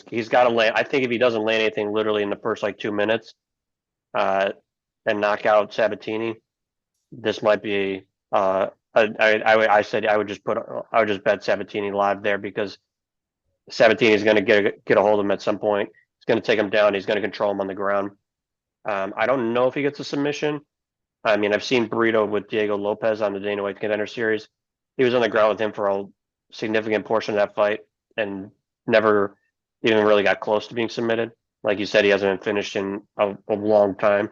he's got to land. I think if he doesn't land anything literally in the first like 2 minutes and knock out Sabatini, this might be a I said I would just bet Sabatini live there because Sabatini is going to get a hold of him at some point. He's going to take him down. He's going to control him on the ground. I don't know if he gets a submission. I mean, I've seen Burrito with Diego Lopez on the Dana White Contender Series. He was on the ground with him for a significant portion of that fight and never even really got close to being submitted. Like you said, he hasn't been finished in a long time.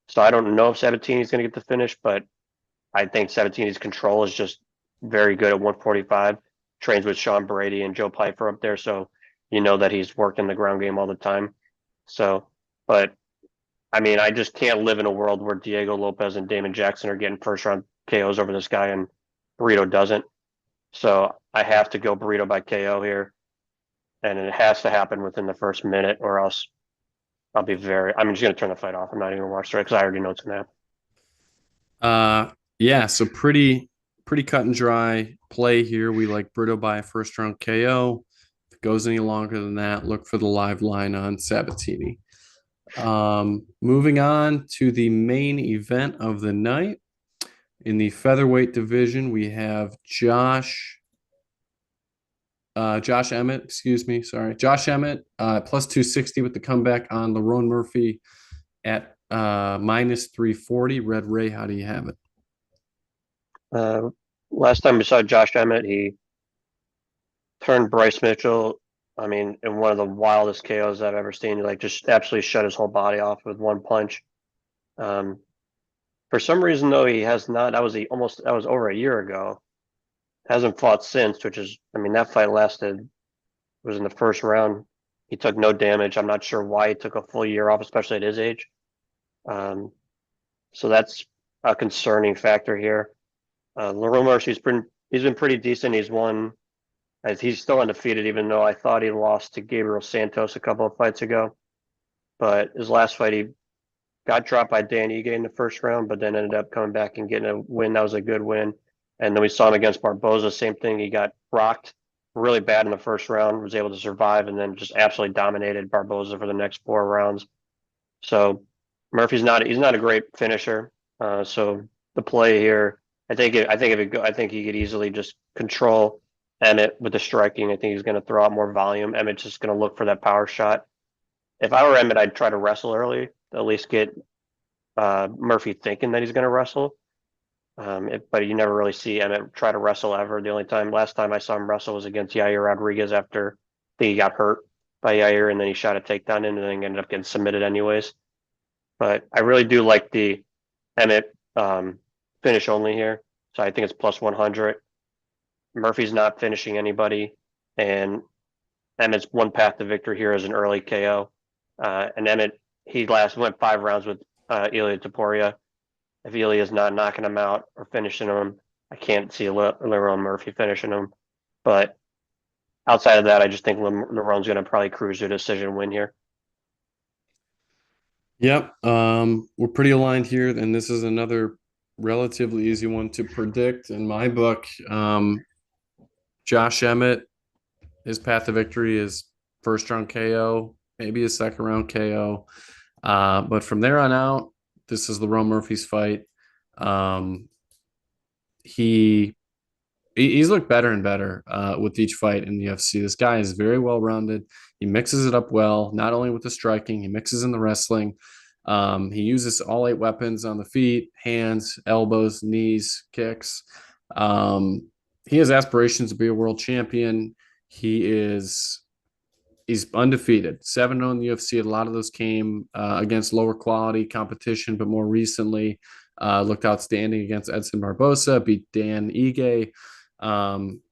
So I don't know if Sabatini's going to get the finish, but I think Sabatini's control is just very good at 145. Trains with Sean Brady and Joe Pyfer up there, so you know that he's working the ground game all the time. So, but I mean, I just can't live in a world where Diego Lopez and Damon Jackson are getting first round KOs over this guy and Burrito doesn't. So I have to go Burrito by KO here, and it has to happen within the first minute, or else I'm just going to turn the fight off. I'm not even going to watch it because I already know it's going to happen. Yeah, so pretty cut and dry play here. We like Brito by a first round KO. If it goes any longer than that, look for the live line on Sabatini. Moving on to the main event of the night. In the featherweight division, we have Josh Emmett, excuse me, sorry. Josh Emmett, plus 260 with the comeback on Lerone Murphy at minus 340. Red Ray, how do you have it? Last time we saw Josh Emmett, he turned Bryce Mitchell. I mean, in one of the wildest KOs I've ever seen. He like just absolutely shut his whole body off with one punch. Um, for some reason, though, he has not. That was over a year ago. Hasn't fought since, which is, I mean, that fight lasted was in the first round. He took no damage. I'm not sure why he took a full year off, especially at his age. Um, so that's a concerning factor here. Lerone, he's been pretty decent. He's still undefeated, even though I thought he lost to Gabriel Santos a couple of fights ago. But his last fight, he got dropped by Dan Ige in the first round, but then ended up coming back and getting a win. That was a good win. And then we saw him against Barboza, same thing. He got rocked really bad in the first round, was able to survive, and then just absolutely dominated Barboza for the next 4 rounds. So he's not a great finisher. So the play here, I think he could easily just control Emmett with the striking. I think he's going to throw out more volume. Emmett's just going to look for that power shot. If I were Emmett, I'd try to wrestle early, at least get Murphy thinking that he's going to wrestle. But you never really see Emmett try to wrestle ever. Last time I saw him wrestle was against Yair Rodriguez after I think he got hurt by Yair, and then he shot a takedown in, and then ended up getting submitted anyways. But I really do like the Emmett finish only here, so I think it's plus 100. Murphy's not finishing anybody, and Emmett's one path to victory here is an early KO. And Emmett, he went 5 rounds with Ilia Topuria. If Ilia is not knocking him out or finishing him, I can't see Lerone Murphy finishing him. But outside of that, I just think Lerone's going to probably cruise to a decision win here. Yep. We're pretty aligned here, and this is another relatively easy one to predict in my book. Josh Emmett, his path to victory is first round KO, maybe a second round KO. But from there on out, this is Lerone Murphy's fight. He's looked better and better with each fight in the UFC. This guy is very well rounded. He mixes it up well, not only with the striking, he mixes in the wrestling. He uses all 8 weapons on the feet, hands, elbows, knees, kicks. He has aspirations to be a world champion. He's undefeated, 7-0 in the UFC. A lot of those came against lower quality competition, but more recently looked outstanding against Edson Barbosa, beat Dan Ige.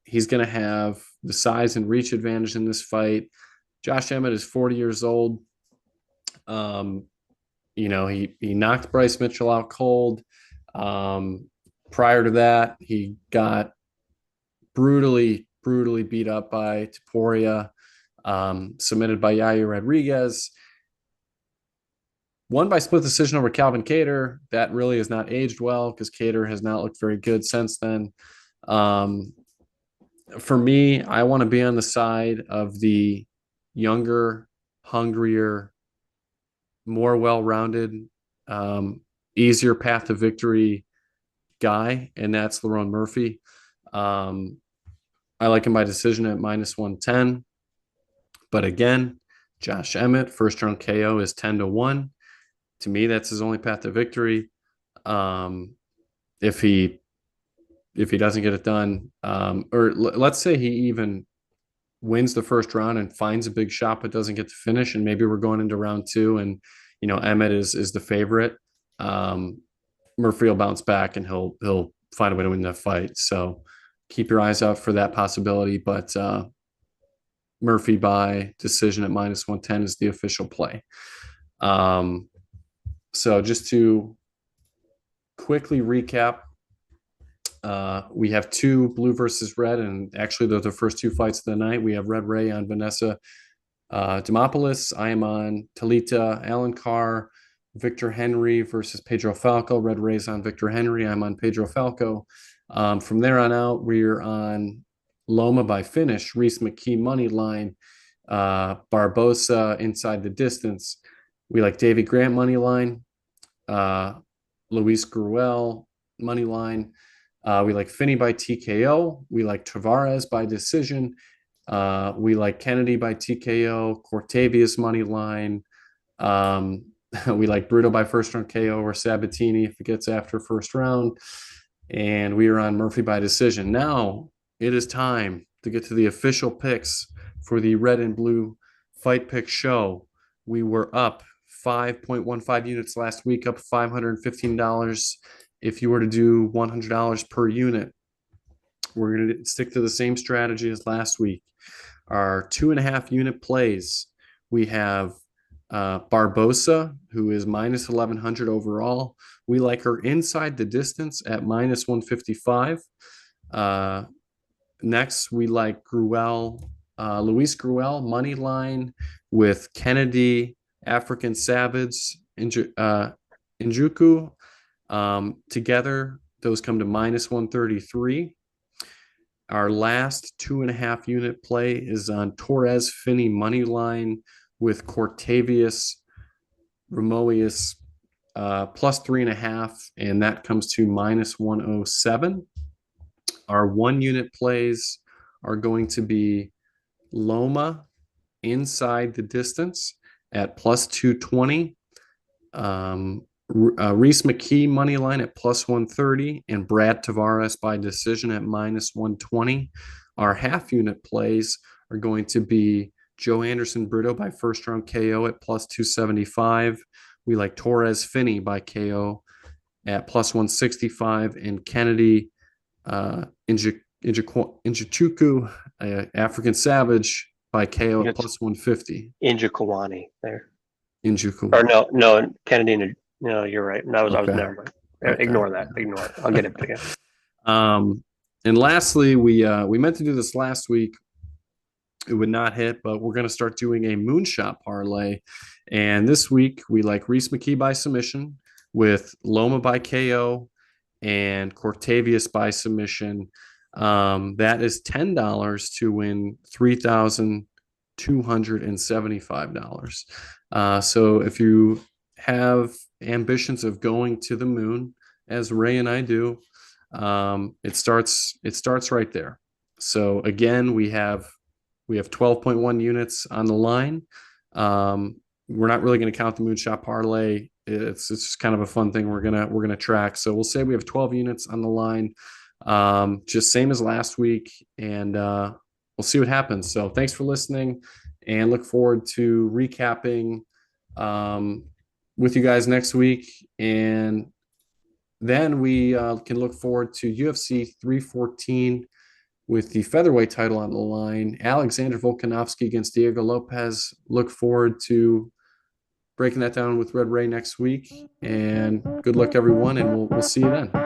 He's going to have the size and reach advantage in this fight. Josh Emmett is 40 years old. He knocked Bryce Mitchell out cold. Prior to that, he got brutally beat up by Topuria, submitted by Yair Rodriguez. Won by split decision over Calvin Kattar. That really has not aged well because Kattar has not looked very good since then. For me, I want to be on the side of the younger, hungrier, more well-rounded, easier path to victory guy, and that's Lerone Murphy. Um, I like him by decision at minus 110. But again, Josh Emmett, first round KO is 10-1. To me, that's his only path to victory. Um, if he doesn't get it done, let's say he even wins the first round and finds a big shot but doesn't get to finish, and maybe we're going into round two, and Emmett is the favorite. Um, Murphy will bounce back and he'll find a way to win that fight. So keep your eyes out for that possibility. But Murphy by decision at minus 110 is the official play. So just to quickly recap, we have two blue versus red, and actually they're the first two fights of the night. We have Red Ray on Vanessa Demopoulos. I am on Talita Alencar. Victor Henry versus Pedro Falco. Red Ray's on Victor Henry. I'm on Pedro Falco. From there on out, we're on Loma by finish. Reese McKee money line. Barbosa inside the distance. We like Davey Grant money line. Luis Gruel money line. We like Finney by TKO. We like Tavares by decision. We like Kennedy by TKO. Cortavius money line. We like Brito by first round KO or Sabatini if it gets after first round. And we are on Murphy by decision. Now it is time to get to the official picks for the red and blue fight pick show. We were up 5.15 units last week, up $515. If you were to do $100 per unit, we're going to stick to the same strategy as last week. Our 2.5 unit plays, we have Barbosa, who is minus 1,100 overall. We like her inside the distance at minus 155. Next, we like Gruel, Luis Gruel, money line with Kennedy, African Savage, Njuku. Together, those come to minus 133. Our last 2.5 unit play is on Torres Finney money line with Cortavius Ramoius plus 3.5, and that comes to minus 107. Our 1 unit plays are going to be Loma inside the distance at plus 220. Reese McKee money line at plus 130, and Brad Tavares by decision at minus 120. Our half unit plays are going to be Joe Anderson Brito by first round KO at plus 275. We like Torres Finney by KO at plus 165, and Kennedy Njoku African Savage by KO at plus 150. Injukwani there. Njoku. Or no, Kennedy. No, you're right. I was never mind. Okay. Ignore that. Ignore it. I'll get it again. And lastly, we meant to do this last week. It would not hit, but we're going to start doing a moonshot parlay. And this week, we like Reese McKee by submission with Loma by KO and Cortavius by submission. That is $10 to win $3,275. So if you have ambitions of going to the moon, as Ray and I do, it starts right there. So again, we have 12.1 units on the line. We're not really going to count the moonshot parlay. It's just kind of a fun thing we're gonna track. So we'll say we have 12 units on the line, just same as last week, and we'll see what happens. So thanks for listening, and look forward to recapping with you guys next week, and then we can look forward to UFC 314 with the featherweight title on the line. Alexander Volkanovski against Diego Lopez. Look forward to breaking that down with Red Ray next week. And good luck, everyone, and we'll see you then.